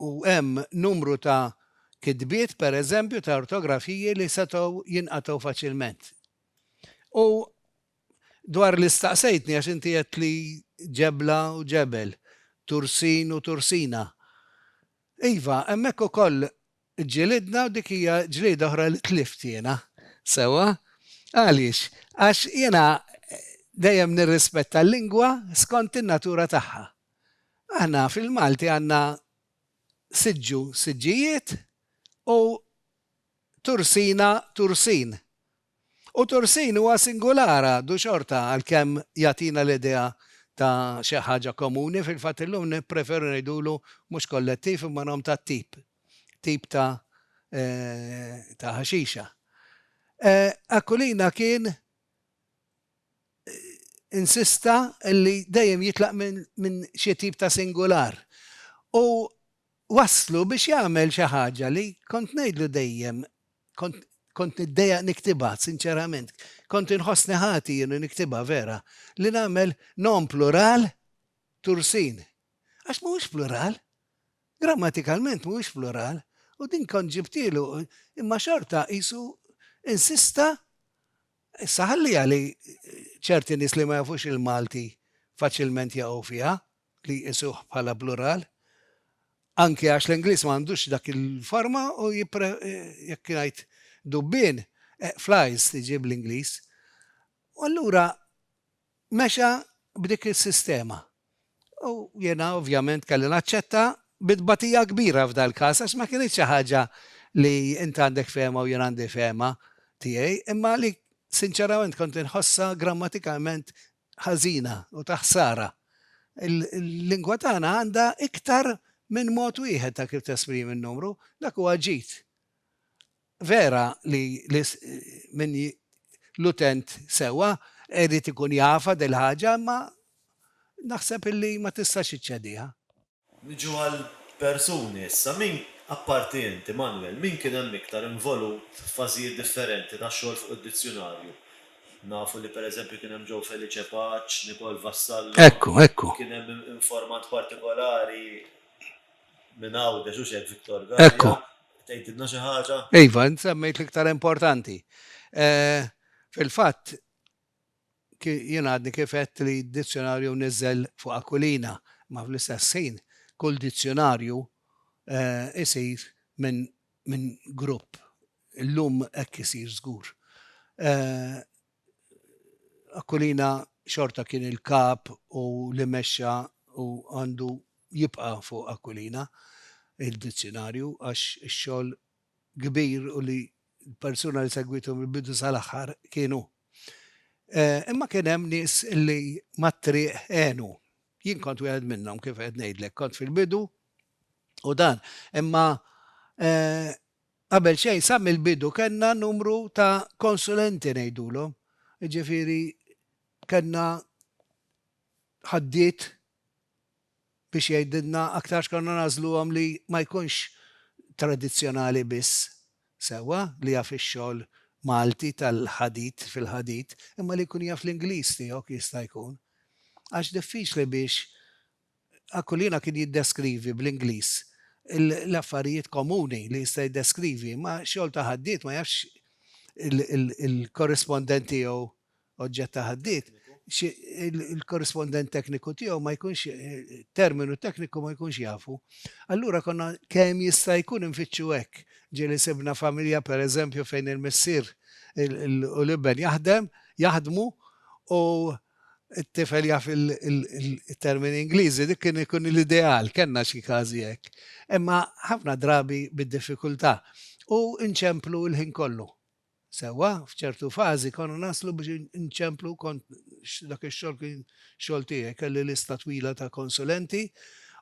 u hemm numru ta' kidbiet pereżempju ta' ortografiji li setgħu jinqatgħu faċilment. U dwar li staqsejtni għax inti qed li ġebla u ġebel, tursin u tursina. Iva, hemmhekk ukoll ġilidna u dik hija ġlieda oħra li tlift jiena. Sewwa? Għaliex? Għax jiena dejjem nirrispetta l-lingwa skont in-natura tagħha. Aħna fil-Malti għandna siġġijiet u tursina tursin. U tursin huwa singulara du xorta għalkemm jagħtina l-idea ta' xi ħaġa komuni, fil-fatt illum nippreferu ngħidulu mhux kollettiv imma nhom ta' tip ta' ħaxixa. Akwilina kien insista li dejjem jitlaq minn xi tip ta' singular. U waslu biex jagħmel xi ħaġa li kont ngħidlu dejjem, kont niddejjaq niktibha sinċerament. Kont inħossni ħati jien niktibha vera li nagħmel non plural tursin. Għax mhuwiex plural. Grammatikalment mhuwiex plural. U din kont ġibtielu imma xorta qisu insista issa ħalli għali ċerti nies li ma jafux il-Malti faċilment jaqgħu fiha li jisuh bħala plural. anke għax l-Ingliż m'għandux dak il-forma u jekk ngħid dubbien, flies tiġi bl-Ingliż. U allura mexa b'dik is-sistema. U jiena ovvjament kelli naċċetta bidbatija kbira f'dal każ għax ma kienx xi ħaġa li inti għandek fehma u jien għandi fehma tiegħi, imma li sinċerament kont inħossha grammatikalment ħażina u ta' ħsara. Il-lingwa tagħna għandha iktar minn mod wieħed ta' kif tesprimi n-numru, dak huwa ġid. Vera li min l-utent sewwa irid ikun jafa del ħaġa imma naħseb illi ma tistax iċċediha. Niġu għal persuni issa, min apparti inti, Manuel, min kien hemm iktar involut f'fażijiet differenti ta' xogħol fuq id-dizzjonarju? Nafu li pereżempju kien hemm Joe Felice Paċ, Nicole Vassallo. Ekku. Kien hemm informat partikolari minn Għawdex u xejn Viktor Ekku. Gallia. Tgħidilna xi ħaġa? Iva, semmejt l-iktar importanti. Fil-fatt, jien għadni kif qed li d-dizzjonarju niżel fuq Aquilina, ma fl-istess ħin kull dizzjonarju isir minn grupp. Illum hekk isir żgur. Aquilina xorta kien il-kap u li mexxa u għandu jibqa' fuq Aquilina il-dizzjonarju għax ix-xogħol kbir u li l-persuna li segwitu mill-bidu sal-aħħar kienu. Imma kien hemm nies li mat-triq għenu. Jien kont wieħed minnhom kif qed ngħidlek, kont fil-bidu u dan. Imma qabel xejn sa mill-bidu kellna numru ta' konsulenti ngħidulhom. Jiġifieri kellna ħaddiet biex jgħidilna aktar x'konna nażluhom li ma jkunx tradizzjonali biss sewwa li jaf ix-xogħol Malti tal-ħadit fil-ħadit, imma li jkun jaf l-Ingliż tiegħu jista' jkun. Għax diffiċli biex Aquilina kien jiddeskrivi bl-Ingliż l-affarijiet komuni li jista' jiddeskrivi, ma xogħol ta' ħaddiet ma jafx il-korrispondent tiegħu oġġett ta' ħaddiet. Il-korrispondent tekniku tiegħu ma jkunx terminu tekniku ma jkunx jafu. Allura konna kemm jista' jkun infittxu hekk. Ġieli sibna familja pereżempju fejn il-missier u l-ibben jaħdmu u t-tifel jaf il-termini Ingliżi dik kien ikun l-ideal, kellna xi każi hekk. Imma ħafna drabi bid-diffikultà u nċemplu l-ħin kollu. Sewwa, f'ċertu fażi konna naslu biex nċemplu dak ix-xogħol kien xogħol tiegħi, kelli lista twila ta' konsulenti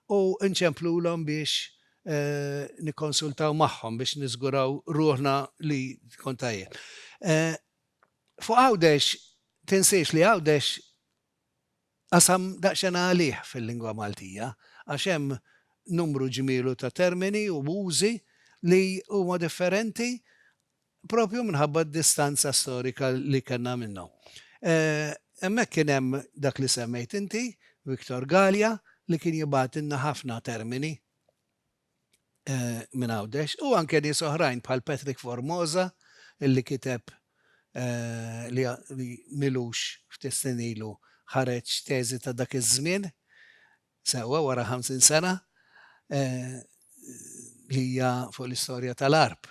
u nċemplulhom biex nikkonsultaw magħhom biex niżguraw ruħna li tkun tajjeb. Fuq Għawdex, tinsiex li Għawdex qasam daqsxejn għalih fil-lingwa Maltija, għax hemm numru ġmielu ta' termini u użi li huma differenti propju minħabba d-distanza storika li kellna minnhom. Hemmhekk kien hemm dak li semmejt inti, Viktor Gallia, li kien jibgħatilna ħafna termini minn Għawdex u anke nies oħrajn bħal Patrick Formosa illi kiteb li milux ftit snin ilu ħareġ teżi ta' dak iż-żmien sewwa wara 50 sena li hija fuq l-istorja tal-arb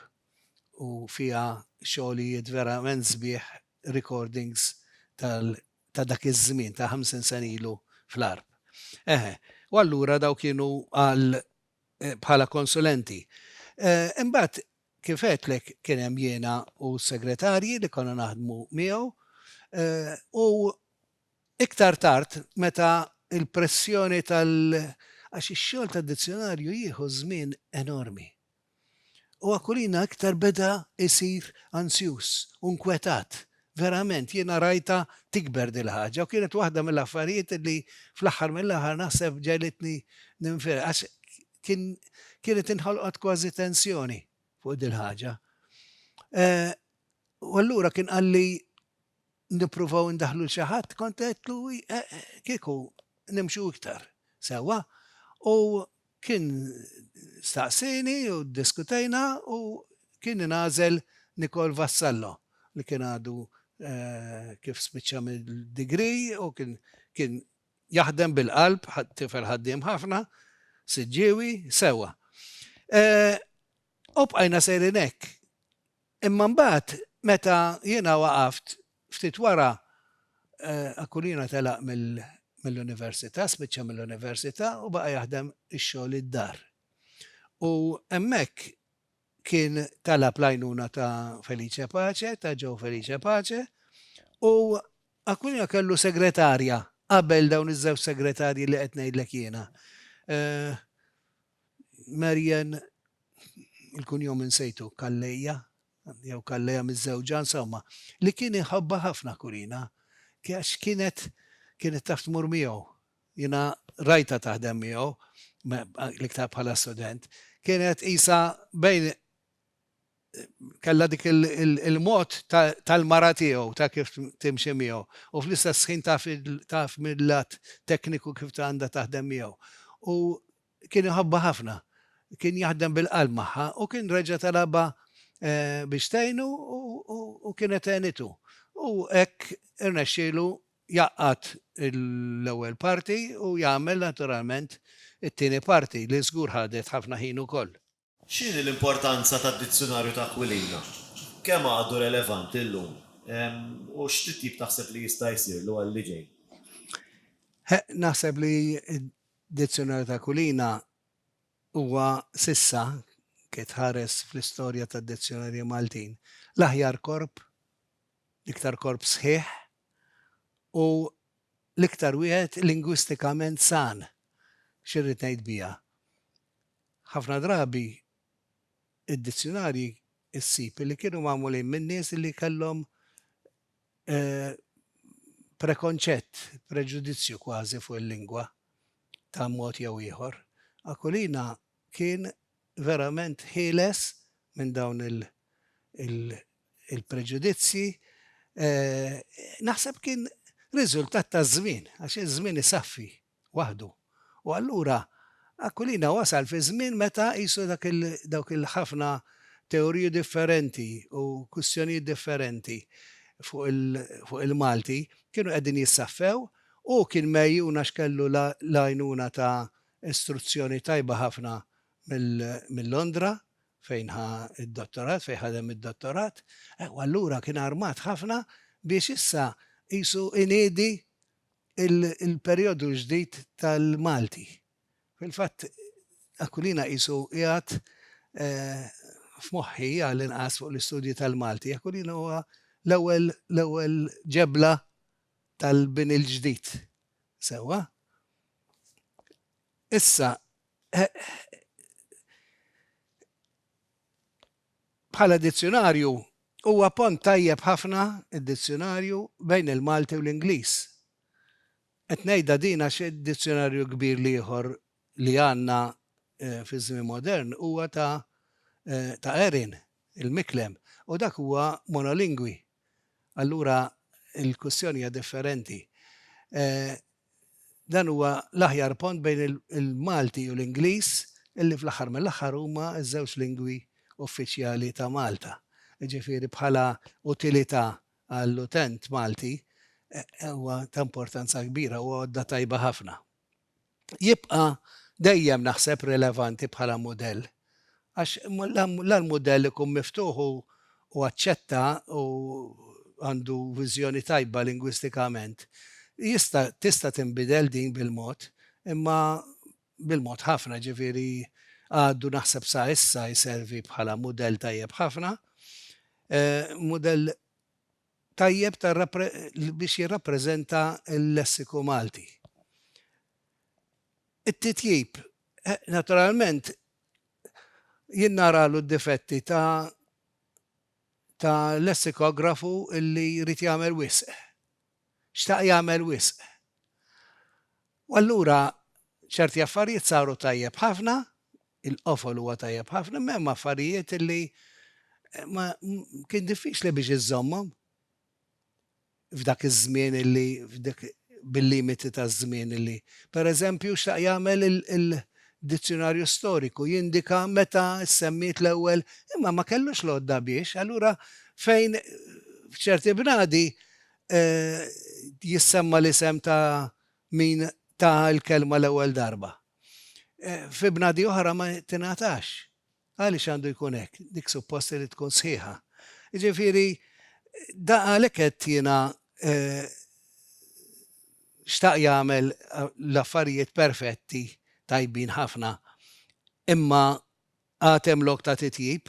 u fiha xogħlijiet verament sbieħ recordings ta' dak iż-żmien ta' 50 sena ilu fl-arb. U allura daw kienu bħala konsulenti. Imbagħad kif għedlek kien hemm jiena u segretarji li konna naħdmu miegħu u iktar tard meta il-pressjoni għax ix-xogħol tad-dizzjonarju jieħu żmien enormi. U Aquilina iktar beda isir ansjus, unkwetat. Verament, jiena rajta tikber dil-ħaġa u kienet waħda mill-affarijiet li fl-aħħar mill-aħħar naħseb ġelitni ninfir għax kienet inħolqot kważi tensjoni fuq dil-ħaġa. U allura kien qalli nippruvaw indaħlu xi ħadd, kont qedtlu kieku nimxu iktar sewwa u kien staqsini u ddiskutejna u kien ingħażel Nicole Vassallo li kien għadu kif spiċċa mill-degree u kien jaħdem bil-qalb, tifel ħaddiem ħafna Siġġiewi, sewa. U bqajna sejrin hekk. Imma mbagħad meta jiena waqaft ftit wara Akulina telaq mill-università, spiċċa mill-università u baqa' jaħdem ix-xogħol id-dar. U hemmhekk kien talab l-għajnuna ta' Felice Pace, ta' Joe Felice Pace, u Akulina kellu segretarja qabel dawn iż-żewġ segretarji li qed ngħidlek jiena. Marian il-kunjom insejtu Kalleja, jew Kalleja miż-żewġa insomma, li kien iħobba ħafna Akulina, għax kienet taf tmur miegħu. Jiena rajta taħdem miegħu l-iktar bħala student. Kienet isa bejn kella dik il-mod tal-mara tiegħu ta' kif timxi miegħu u fl-istess ħin taf mill-lat tekniku kif ta' għandha taħdem miegħu. U kien iħobba ħafna, kien jaħdem bil-qalb magħha u kien reġa' talabha biex tgħinu u kienet għenitu. U hekk irnexxielu jaqqat l-ewwel parti u jagħmel naturalment it-tieni parti li żgur ħadet ħafna ħin ukoll. X'inhi l-importanza tad-dizzjonarju ta' Aquilina? Kemm għadu relevanti llum? U x'titjib taħseb li jista' jsir għal li ġej? Naħseb li d-dizzjonarju ta' Aquilina huwa sissa kien tħares fl-istorja tad-dizzjonarji Maltin l-aħjar korp, l-iktar korp sħiħ u l-iktar wieħed lingwistikament san. X'irrid ngħid biha? Ħafna drabi id-dizzjonarji issib li kienu magħmulin minn nies li kellhom prekonċett, preġudizzju kważi fuq il-lingwa ta' mod jew ieħor. Akulina kien verament ħieles minn dawn il-preġudizzi. Naħseb kien riżultat ta' żmien, għax iż-żmien isaffi waħdu. U allura Akulina wasal fi żmien meta qisu dawk il-ħafna teoriji differenti u kwistjonijiet differenti fuq il-Malti kienu qegħdin jissaffew u kien mejjuna x'kellu l-għajnuna ta' istruzzjoni tajba ħafna mill-Londra fejn id-dottorat, fejn ħadem id-dottorat, u allura kien armat ħafna biex issa qisu inedi il-perjodu ġdid tal-Malti. Fil-fatt, Akulina qisu qiegħed f'moħħi għall-inqas fuq l-istudji tal-Malti. Akulina huwa l-ewwel ġebla tal-bini l-ġdid. Sewwa? Issa, bħala dizzjonarju huwa pont tajjeb ħafna id-dizzjonarju bejn il-Malti u l-Ingliż. Qed ngħidha din għax id-dizzjonarju kbir li ieħor li għandna fi żmien modern huwa ta' Erin, il-Miklem, u dak huwa monolingwi. Allura il-kwistjoni hija differenti. Dan huwa l-aħjar pont bejn il-Malti u l-Ingliż illi fl-aħħar mill-aħħar huma ż-żewġ lingwi uffiċjali ta' Malta. Ġifieri bħala utilità għall-utent Malti huwa ta' importanza kbira u għodda tajba ħafna. Jibqa' dejjem naħseb rilevanti bħala mudell. Għax l-mudell ikun miftuħ u aċċetta u għandu viżjoni tajba lingwistikament. Tista' tinbidel din bil-mod, imma bil-mod ħafna ġifieri għaddu naħseb sa' issa jservi bħala mudell tajjeb ħafna. Mudell tajjeb biex jirrappreżenta l-lessiku Malti. It-titjib, naturalment, jien naralu d-difetti ta' lessikografu illi jrid jagħmel wisq. Xtaq jagħmel wisq. U allura ċerti affarijiet saru tajjeb ħafna, il-qofol huwa tajjeb ħafna, imma hemm affarijiet illi kien diffiċli biex iżommhom f'dak iż-żmien illi bil-limiti taż-żmien illi. Pereżempju xtaq jagħmel il-dizzjonarju storiku jindika meta semmiet l-ewwel imma ma kellux lodda biex, allura fejn f'ċerti bnadi jissemma l-isem ta' min ta' l-kelma l-ewwel darba. fi bnadi oħra ma tingħatax. Għaliex għandu jkun hekk, dik suppost li tkun sħiħa. Jiġifieri da għalhekk qed jiena xtaq jagħmel l-affarijiet perfetti tajbin ħafna, imma għatem lok ta' titjib.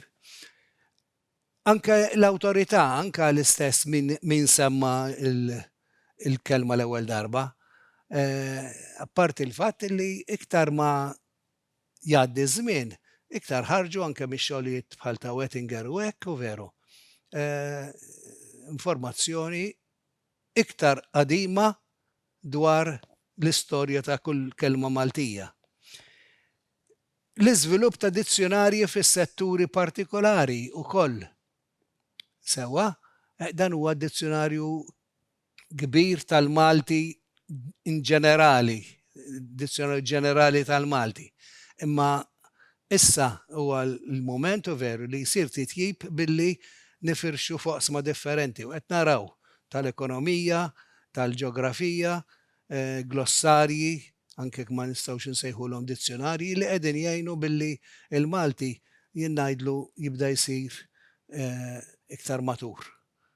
Anke l-awtorità, anke l-istess min semma il-kelma l-ewwel darba, apparti il-fatt li iktar ma jgħaddi żmien, iktar ħarġu anke mix-xogħlijiet bħal ta' Oettinger u hekk u veru. Informazzjoni iktar qadima dwar l-istorja ta' kull kelma Maltija. L-iżvilupp ta' dizzjonarji fis-setturi partikolari wkoll. Sewwa, dan huwa dizzjonarju kbir tal-Malti in ġenerali, dizzjonarju ġenerali tal-Malti. Imma issa huwa l-momentu veru li jsir titjib billi nifirxu foqsma differenti u qed naraw tal-ekonomija, tal-ġeografija, glossarji, anke ma nistgħux insejħulhom dizzjonarji li qegħdin jgħinu billi il-Malti jingħidlu jibda jsir iktar matur.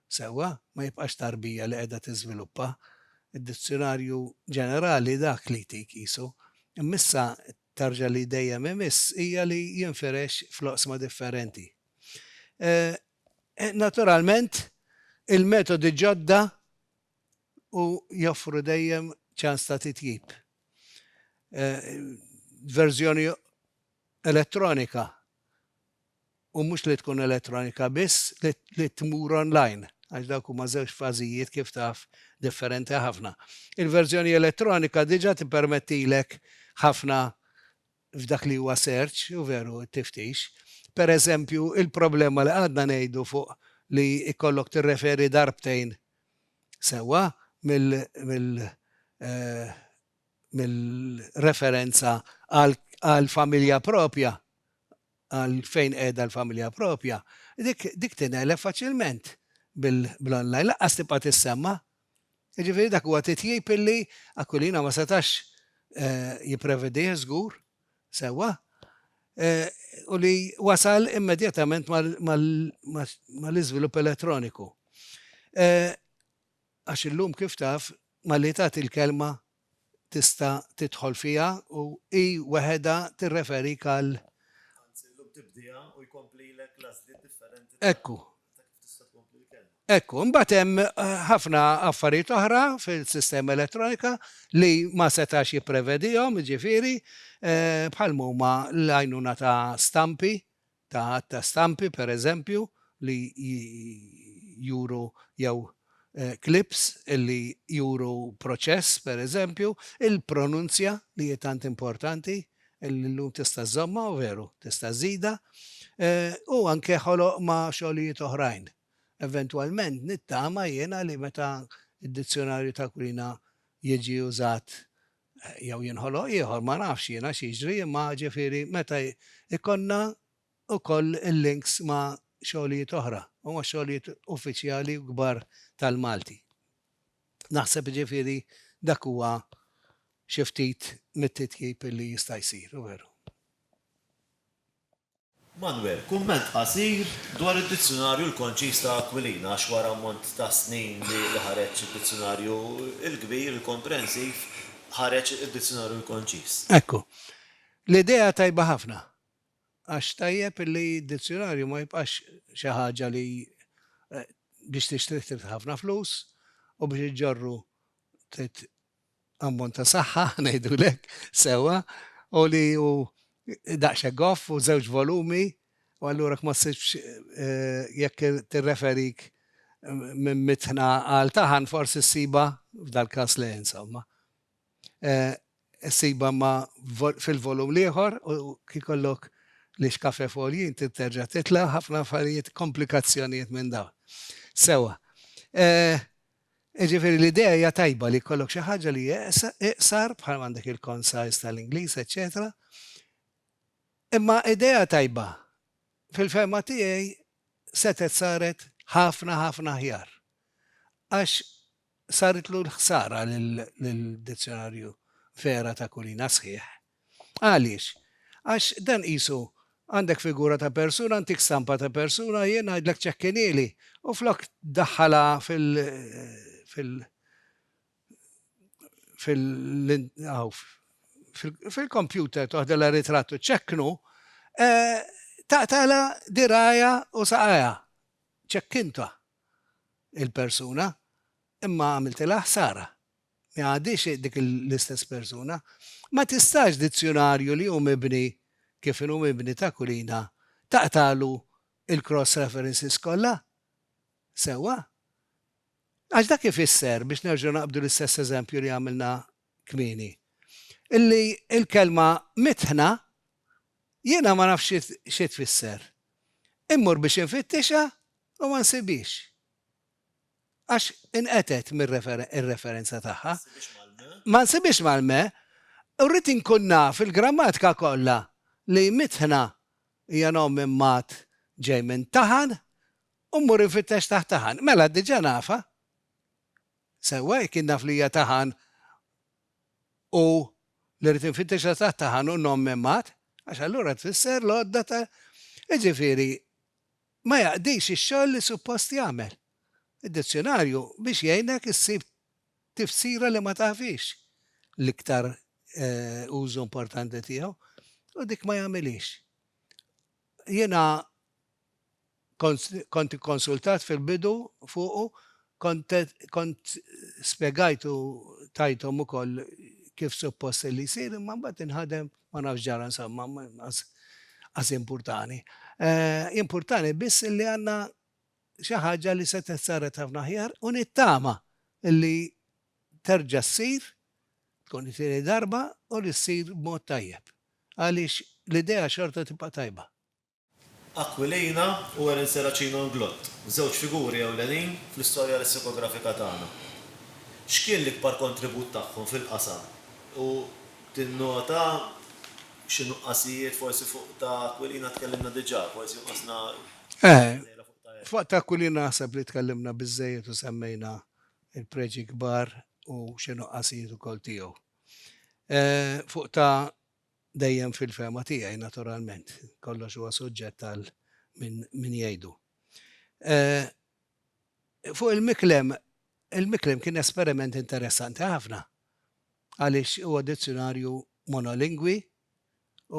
Sewwa, ma jibqax tarbija li qiegħda tiżviluppa. Id-dizzjonarju ġenerali dak li jtik qisu. Imissa tarġa li dejjem imiss hija li jinferex f'loqsma differenti. Naturalment, il-metodi ġodda u joffru dejjem ċans ta' titjib. Verżjoni elettronika u mhux li tkun elettronika biss li tmur online għax dawk huma żewġ fażijiet kif taf differenti ħafna. Il-verżjoni elettronika diġà tippermettilek ħafna f'dak li huwa search u veru tiftix. Pereżempju, il-problema li għadna ngħidu fuq li ikollok tirreferi darbtejn sewwa mill-referenza għal familja propja, għal fejn qiegħda l-familja propja, dik tingħelef faċilment bil-online, laqqas tibqa' tissemma. Jiġifieri dak huwa titjib illi Aquilina ma setax jipprevedih żgur sewwa u li wasal immedjatament mal-iżvilupp elettroniku. Għax illum kif taf malli tagħti il-kelma tista' tidħol fiha u hi weħeda tirreferik għal. Illum tibdiha u jkomplilek l-għażliet differenti. Ekku. Ekku, mbagħad hemm ħafna affarijiet oħra fil-sistema elettronika li ma setax jipprevedihom, jiġifieri bħal huma l-għajnuna ta' stampi, ta' stampi pereżempju li juru jew clips illi juru proċess pereżempju, il-pronunzja li hija tant importanti illi llum tista' żomma u veru tista' żida u anke ħoloq ma' xogħlijiet oħrajn. Eventualment nittama jiena li meta id-dizzjonarju ta' Aquilina jiġi użat jew jinħoloq ieħor ma nafx jiena x'jiġri imma ġifieri meta ikonna wkoll il-links ma' xogħlijiet oħra u ma' xogħlijiet uffiċjali u kbar tal-Malti. Naħseb ġifieri dak huwa xi ftit mit-titjib li jista' jsir u veru. Manuel, kumment qasir dwar id-dizzjonarju l-konċis ta' Aquilina għax wara ammont ta' snin li ħareġ id-dizzjonarju il-kbir, il-komprensiv, ħareġ id-dizzjonarju l-konċis. Ekku, l-idea tajba ħafna. Għax tajjeb li d-dizzjonarju ma jibqax xi ħaġa li biex tixtri ħafna flus u biex iġġorru trid ammont ta' saħħa ngħidulek sewwa u li daqsxejn goff u żewġ volumi u allura ma ssibx jekk tirreferik minn mitħna għal taħan forsi ssiba f'dal-każ le insomma. Ssiba ma fil-volum ieħor u kikollok li x'kafe folji inti terġa' titla' ħafna affarijiet komplikazzjonijiet minn dawn. Sewwa. Ġifieri l-idea hija tajba li jkollok xi ħaġa li iqsar bħal għandek il-concise tal-Ingliż, eċċetera. Imma idea tajba fil-fema tiegħi setet saret ħafna aħjar. Għax saret lu l-ħsara lill-dizzjonarju vera ta' Aquilina sħiħ. Għaliex? Għax dan qisu għandek figura ta' persuna, antik stampa ta' persuna, jien għajdlek ċekkinili. U flok daħħala fil-computer toħdela ritrattu ċekknu, taqtala diraja u saqaja. ċekkinta il-persuna, imma għamiltila ħsara. Ma għadix dik l-istess persuna. Ma tistax dizzjonarju li hu mibni kif inhu mibni ta' kulina taqtalu il-cross references kollha? Sewwa? Għax dak ifisser biex nerġgħu naqbdu l-istess eżempju li għamilna kmieni. Illi il-kelma mitħna jiena ma nafx xi tfisser. Immur biex infittixa u ma nsibix. Għax inqetet mir-referenza tagħha. Ma nsibix mal-me, u rrid inkun naf fil-grammatika kollha li mitħna hija nom minn mat ġej minn taħan u mmur infittex taħt taħan. Mela diġà nafa. Sewwa jekk naf li hija taħan u li rrid infittex taħt taħan u nom minn mat, għax allura tfisser l-għodda ta' ġifieri ma jaqdix ix-xogħol li suppost jagħmel. Id-dizzjonarju biex jgħinek issib tifsira li ma tafix l-iktar użu importanti tiegħu u dik ma jagħmilix. Jiena kont ikkonsultat fil-bidu fuqu, kont spjegajtu tajthom ukoll kif suppost li jsir, imma mbagħad inħadem ma nafx ġara insomma għas importanti. Importanti biss li għandna xi ħaġa li se tissaret ħafna aħjar u nittama li terġa' ssir tkun it-tieni darba u li ssir b'mod tajjeb. Għaliex l-idea xorta tibqa' tajba. Aquilina u Erin Seracino Glott, żewġ figuri ewlenin fl-istorja lessikografika tagħna. X'kien l-ikbar kontribut tagħhom fil-qasam? U tinnota xi nuqqasijiet forsi fuq ta' Aquilina tkellimna diġà, forsi nuqqasna fuq ta' Aquilina naħseb li tkellimna biżżejjed u semmejna il-preġi kbar u xi nuqqasijiet ukoll tiegħu. Fuq ta' dejjem fil-fema tiegħi naturalment, kollox huwa suġġett għal min jgħidu. Fuq il-miklem kien esperiment interessanti ħafna għaliex huwa dizzjonarju monolingwi u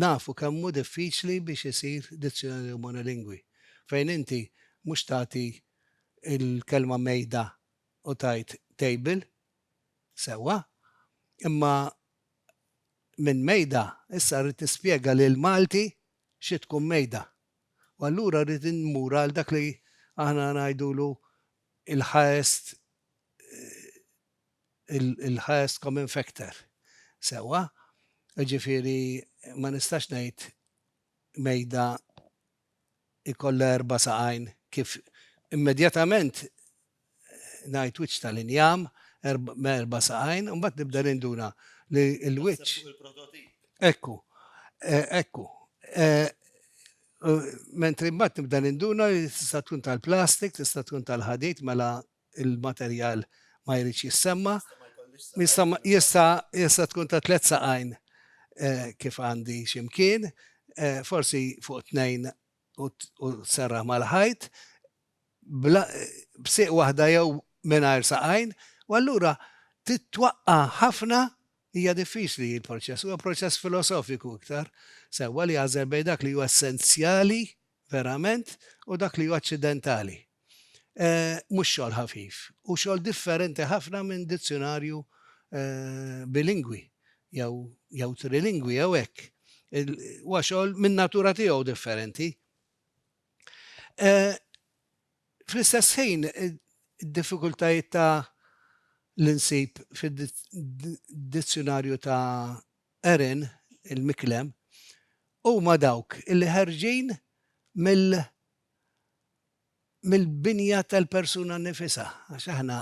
nafu kemm hu diffiċli biex isir dizzjonarju monolingwi. Fejn inti mhux tagħti il-kelma mejda u tajt table sewwa, imma minn mejda issa rrid tispjega lil Malti xi tkun mejda. U allura rrid inmur għal dak li aħna ngħidulu il-highest common factor. Sewwa, ġifieri ma nistax ngħid mejda ikollha 4 saqajn kif immedjatament ngħid wiċċ tal-injam 4 saqajn u mbagħad nibda ninduna li l-wiċċ. Ekku. Mentri mbagħad nibda ninduna li tista' tkun tal-plastik, tista' tkun tal-ħadid mela il-materjal ma jridx jissemma. Jista' tkun ta' 3 saqajn kif għandi x'imkien, forsi fuq 2 u serraħ mal-ħajt, b'siq waħda jew mingħajr saqajn, u allura titwaqqa ħafna hija diffiċli l-proċess, huwa proċess filosofiku iktar, sewwa li jażel bejn dak li huwa essenzjali verament u dak li huwa aċċidentali. Mhux xogħol ħafif, u xogħol differenti ħafna minn dizzjonarju bilingwi jew trilingwi jew hekk. Huwa xogħol minn natura tiegħu differenti. Fl-istess ħin id-diffikultajiet ta' l-insib fid-dizzjonarju ta' Erin, il-miklem, huma dawk illi ħarġin mill-binja tal-persuna nnifisha. Għax aħna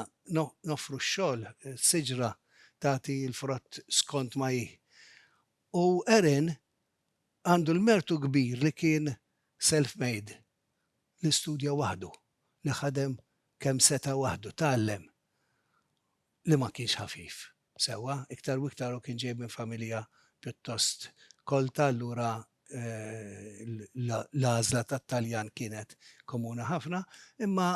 noffru x-xogħol, siġra tagħti l-frott skont ma hi. U Erin għandu l-mertu kbir li kien self-made, li studja waħdu, li ħadem kemm seta waħdu, tgħallem li ma kienx ħafif. Sewwa, iktar u iktar u kien ġej minn familja pjuttost kolta, allura l-għażla tat-Taljan kienet komuna ħafna, imma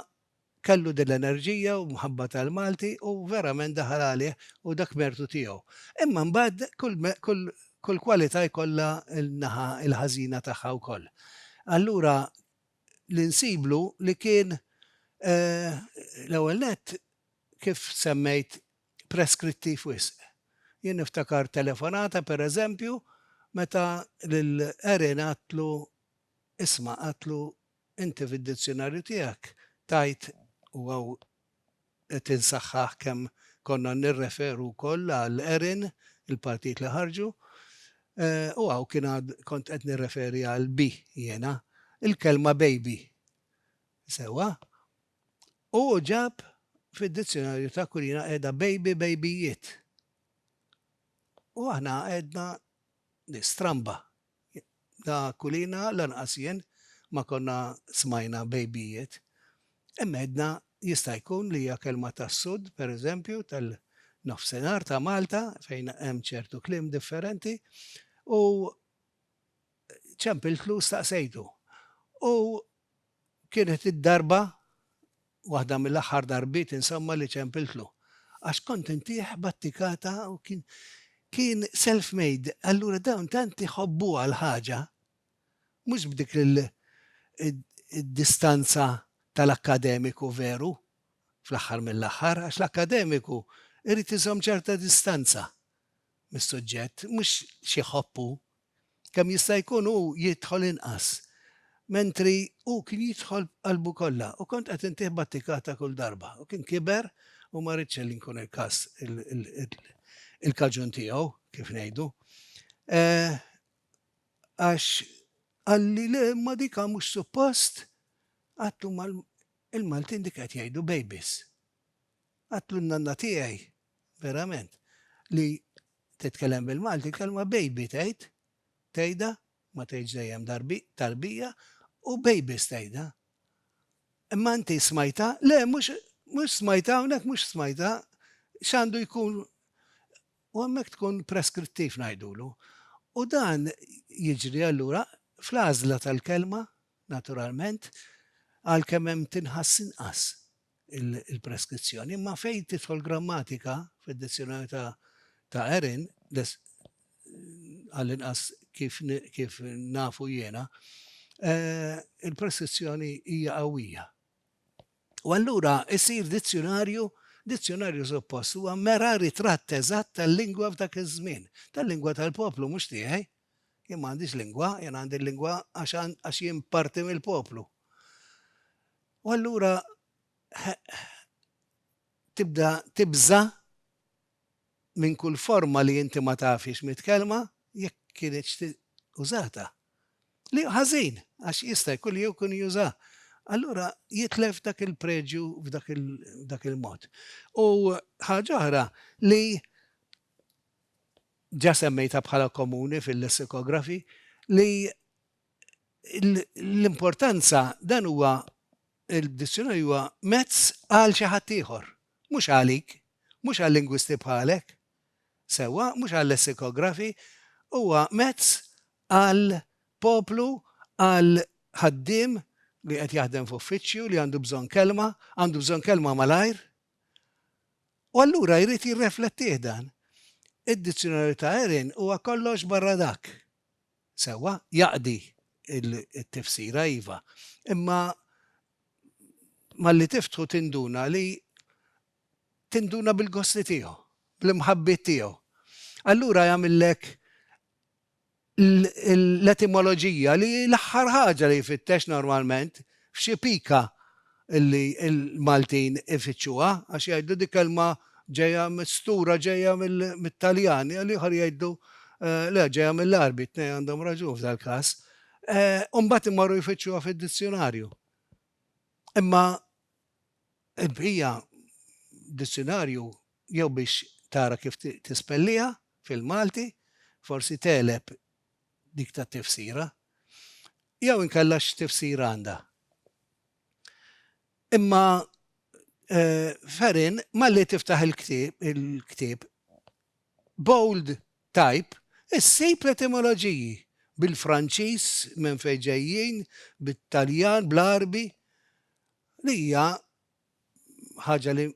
kellu din l-enerġija u mħabba tal-Malti u verament daħal għalih u dak mertu tiegħu. Imma mbagħad kull kwalità jkollha l-naħa il-ħażina tagħha wkoll. Allura l-insiblu li kien l-ewwel nett kif semmejt preskrittiv wisq. Jien niftakar telefonata pereżempju meta lil-Erin għatlu isma' għatlu inti fid-dizzjonarju tiegħek tajt u għaw tinsaħħaħ kemm konna nirreferu wkoll għal Erin, il-partit li ħarġu, u għaw kont qed nirreferi għal bi jiena, il-kelma baby. Sewa. U ġab fid-dizzjonarju ta' Kulina qiegħda baby babyjiet. U aħna għedna stramba. Da Kulina lanqas jien ma konna smajna babyjiet. Imma għedna jista' jkun li hija kelma tas-Sud, pereżempju, tal-nofsinhar ta' Malta fejn hemm ċertu kliem differenti u ċempiltlu staqsejtu. U kienet id-darba waħda mill-aħħar darbiet insomma li ċempiltlu. Għax kont intih battikata u kien self-made, allura dawn tant iħobbuha l-ħaġa, mhux b'dik id-distanza tal-akkademiku veru, fl-aħħar mill-aħħar, għax l-akkademiku irid iżomm ċerta distanza mis-suġġett, mhux xi ħobbu, kemm jista' jkun hu jidħol inqas. Mentri hu kien jidħol qalbu kollha u kont qed intih battikata kull darba. U kien kiber u ma rridx li nkun il-każ il-kaġun tiegħu, kif ngħidu. Għax għalli le ma dika mhux suppost għatlu il-Maltin dik qed jgħidu babies. Għatlu n-nanna tiegħi, verament, li titkellem bil-Malti kelma baby tgħidha, ma tgħidx dejjem tarbija u babies tgħidha. Imma inti smajta? Le, mhux smajta hawnhekk mhux smajta, x'għandu jkun u hemmhekk tkun preskrittiv ngħidulu. U dan jiġri allura fl-għażla tal-kelma, naturalment, għalkemm hemm tinħass inqas il-preskrizzjoni, imma fejn tidħol grammatika fid-dizzjonarju ta' Erin, għall-inqas kif nafu jiena, il-preskrizzjoni hija qawwija. U allura isir dizzjonarju suppost huwa mera ritratt eżatt tal-lingwa f'dak iż-żmien, tal-lingwa tal-poplu mhux tiegħi. Jien m'għandix lingwa, jien għandi l-lingwa għax jien parti mill-poplu. U allura tibda tibża minn kull forma li inti ma tafix mitkellma jekk kienx użata. Li ħażin għax jista' jkun jew kun juża. Allura jitlef dak il-preġju f'dak il-mod. U ħaġa oħra li ġa semmejta bħala komuni fil-lessikografi li l-importanza dan huwa il-dizzjonarju huwa mezz għal xi ħadd ieħor, mhux għalik, mhux għal-lingwisti bħalek, sewwa, mhux għal-lessikografi, huwa mezz għal poplu, għal ħaddiem li qed jaħdem f'uffiċċju li għandu bżonn kelma malajr. U allura jrid jirreflettih dan. Id-dizzjonarju ta' Erin huwa kollox barra dak. Sewwa, jaqdi it-tifsira iva. Imma malli tiftħu tinduna bil-gosti tiegħu, bl-imħabbit tiegħu. Allura jagħmillek l-etimoloġija li l-aħħar ħaġa li jfittex normalment f'xi pika li l-Maltin ifittxuha għax jgħidu dik kelma ġejja mistura ġejja mit-Taljani għal ieħor jgħidu le ġejja mill-Arbi, tnejn għandhom raġun f'dal-każ. U mbagħad imorru jfittxuha fid-dizzjonarju. Imma il-bqija dizzjonarju jew biex tara kif tispellija fil-Malti, forsi teleb dik ta' tifsira, jew inkella x'tifsira għandha. Imma Ferrin malli tiftaħ il-ktieb bold type issib l-etimoloġiji bil-Franċiż minn fejn ġejjin, bit-Taljan, bl-Arbi, li hija ħaġa li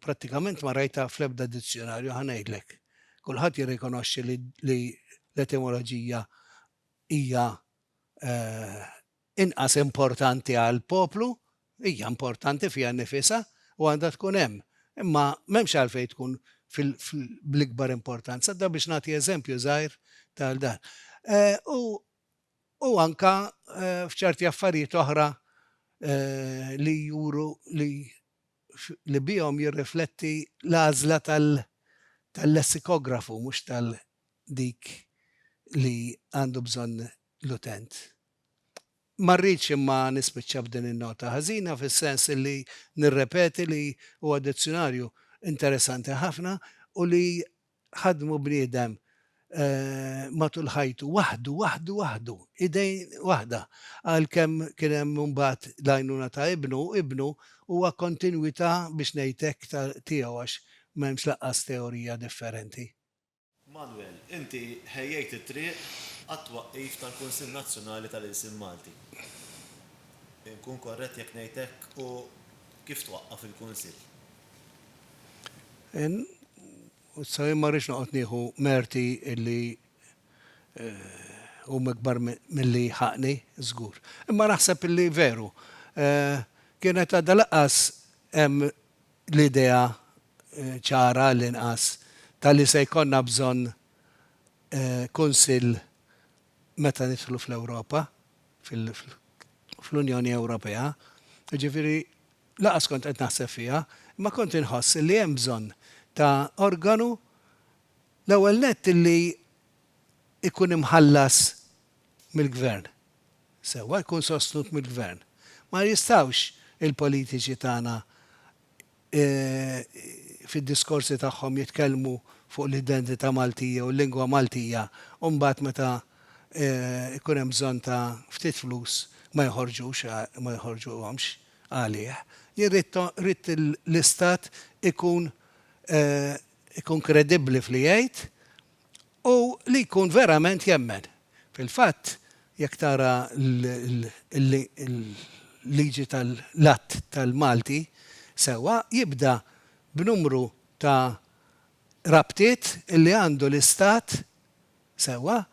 prattikament ma rajta fl-ebda dizzjonarju ħanejdlek. Kulħadd jirrikonoxxi li l-etimoloġija hija inqas importanti għal poplu, hija importanti fiha nnifisha u għandha tkun hemm. Imma m'hemmx għalfejn tkun bl-ikbar importanza, da biex nagħti eżempju żgħir tal dan. U anka f'ċerti affarijiet oħra li juru li bihom jirrifletti l-għażla tal-lessikografu mhux tal-dik li għandu bżonn l-utent. Ma rridx imma nispiċċa b'din in-nota ħażina fis-sens li nirrepeti li huwa dizzjonarju interessanti ħafna u li ħadmu bniedem matul ħajtu waħdu, idejn waħda, għalkemm kien hemm mbagħad l-għajnuna ta' ibnu huwa kontinwità biex ngħidlek tiegħu għax m'hemmx laqqas teorija differenti. Manuel, inti ħejjejt it-triq għat-twaqqif tal-Kunsill Nazzjonali tal-Isim Malti. Nkun korrett jekk ngħidlek u kif twaqqaf il-Kunsill? Sa ma rridx noqgħod nieħu merti illi hu mikbar milli ħaqni żgur. Imma naħseb illi veru. Kienet għadha laqqas hemm l-idea ċara l-inqas tal-li se jkollna bżonn kunsill meta nidħlu fl-Ewropa, fl-Unjoni Ewropea. Ġifieri laqas kont qed naħseb fiha, imma kont inħoss li hemm bżonn ta' organu l-ewwel nett li ikun imħallas mill-gvern. Sewwa jkun sostnut mill-gvern. Ma jistgħux il-politiċi tagħna fid-diskorsi tagħhom jitkellmu fuq l-identità Maltija u l-lingwa Maltija u mbagħad meta ikun hemm bżonn ta' ftit flus ma jħorġuhomx għalih. Jirrid l-istat ikun kredibbli fli jgħid u li jkun verament jemmen. Fil-fatt, jekk tara l-liġi tal-att tal-Malti, sewa jibda b'numru ta' rabtiet illi għandu l-istat sewa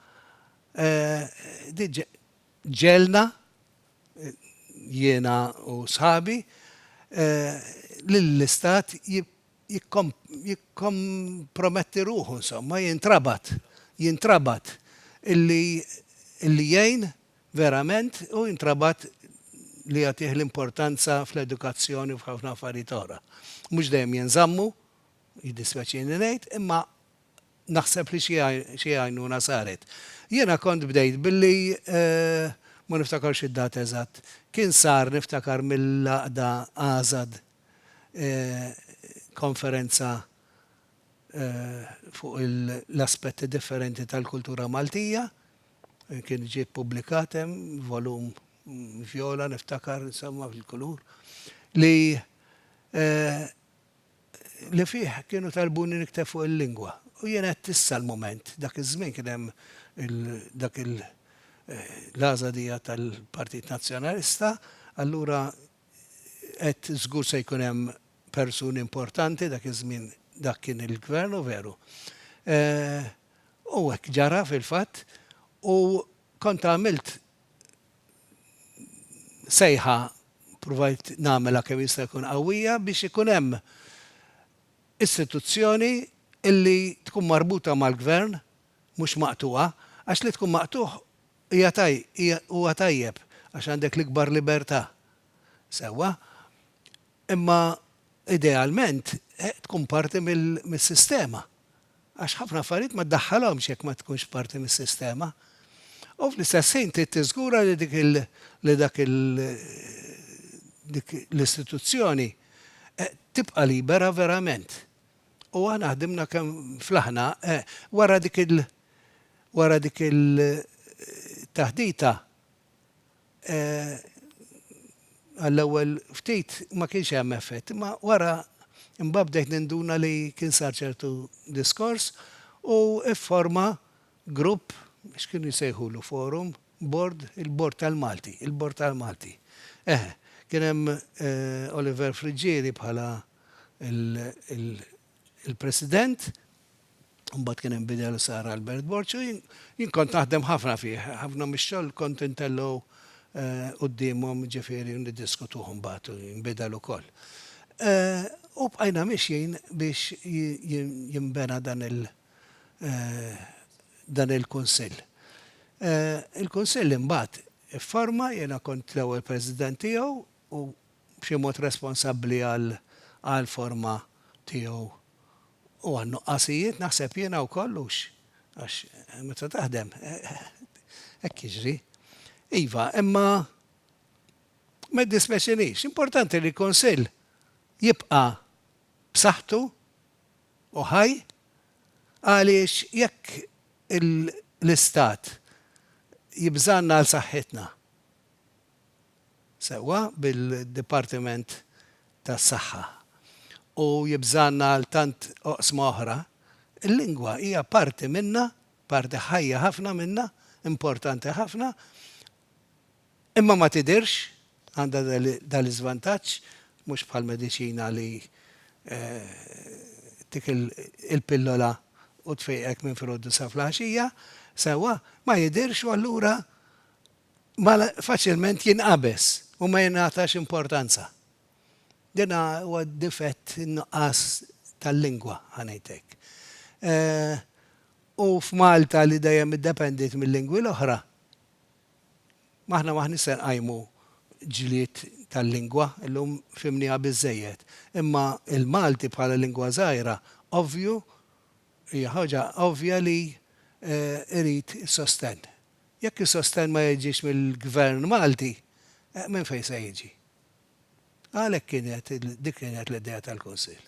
ġelna jiena u sħabi l-istat jikkomprometti ruħu, insomma, jintrabat illi jgħin verament u jintrabat li jagħtih l-importanza fl-edukazzjoni u f'ħafna affarijiet oħra. Mhux dejjem jinżammu, jiddispjaċini ngħid, imma naħseb li xi għajnuna saret. Jiena kont bdejt billi ma niftakarx id-dat eżatt. Kien sar niftakar mill-laqda għażad konferenza fuq l-aspetti differenti tal-kultura Maltija, kien ġie publikat hemm volum vjola niftakar insomma fil-kulur li fih kienu talbuni nikteb fuq il-lingwa. U jien qed issa l-mument, dak iż-żmien kien hemm dak l-għażadija tal-Partit Nazzjonalista, allura qed żgur se jkun hemm persuni importanti dak iż-żmien dak kien il-gvern u veru. U hekk ġara fil-fatt u kont għamilt sejħa provajt nagħmilha kemm jista' jkun qawwija biex ikun hemm istituzzjoni illi tkun marbuta mal-gvern mhux maqtuha, għax li tkun maqtuh huwa tajjeb għax għandek l-ikbar libertà. Sewwa, imma idealment tkun parti mis-sistema. Għax ħafna affarijiet ma ddaħħalhomx jekk ma tkunx parti mis-sistema. U fl-istess ħin trid tiżgura li dik l-istituzzjoni tibqa' libera verament. U għana ħdimna kemm fl-aħna wara dik il-taħdita għall-ewwel ftit ma kienx hemm effett, imma wara imbagħad bdejt ninduna li kien sar ċertu diskors u ifforma grupp biex kienu jsejħulu forum il-bord tal-Malti, il-bord tal-Malti. Kien hemm Oliver Frigieri bħala il-president, mbagħad kien hemm bidel sar Albert Borċu, jien kont naħdem ħafna fih, ħafna mix-xogħol kont intellu qudiemhom ġifieri niddiskutuhom mbagħad jinbidel ukoll. U bqajna mixjin biex jinbena dan il-Kunsill. Il-Kunsill imbagħad ifforma, jiena kont l-ewwel President tiegħu u b'xi mod responsabbli għal forma tiegħu u għan-nuqqasijiet naħseb jiena wkollux għax meta taħdem hekk jiġri. Iva, imma ma ddispeċinix, importanti li l-Kunsill jibqa' b'saħħtu u ħaj għaliex jekk l-Istat jibżanna għal saħħitna sewwa bil-Dipartiment tas-Saħħa u jibżanna għal tant oqsma oħra, il-lingwa hija parti minna, parti ħajja ħafna minna, importanti ħafna, imma ma tidirx għandha dal-iżvantaġġ mhux bħal mediċina li tik il-pillola u tfejqek minn filgħodu sa flaxija, sewwa ma jidirx u allura faċilment jinqabes u ma jingħatax importanza. Dina huwa difett nuqqas tal-lingwa ħanejtek. U f'Malta li dejjem iddependit mill-lingwi l-oħra, maħna se nqajmu ġlied tal-lingwa illum fimniha biżżejjed. Imma il-Malti bħala lingwa żgħira ovvju hija ħaġa ovvja li irid sosten. Jekk is-sosten ma jiġix mill-Gvern Malti, minn fejn se jiġi? Għalhekk dik kienet l-idea tal-Kunsill.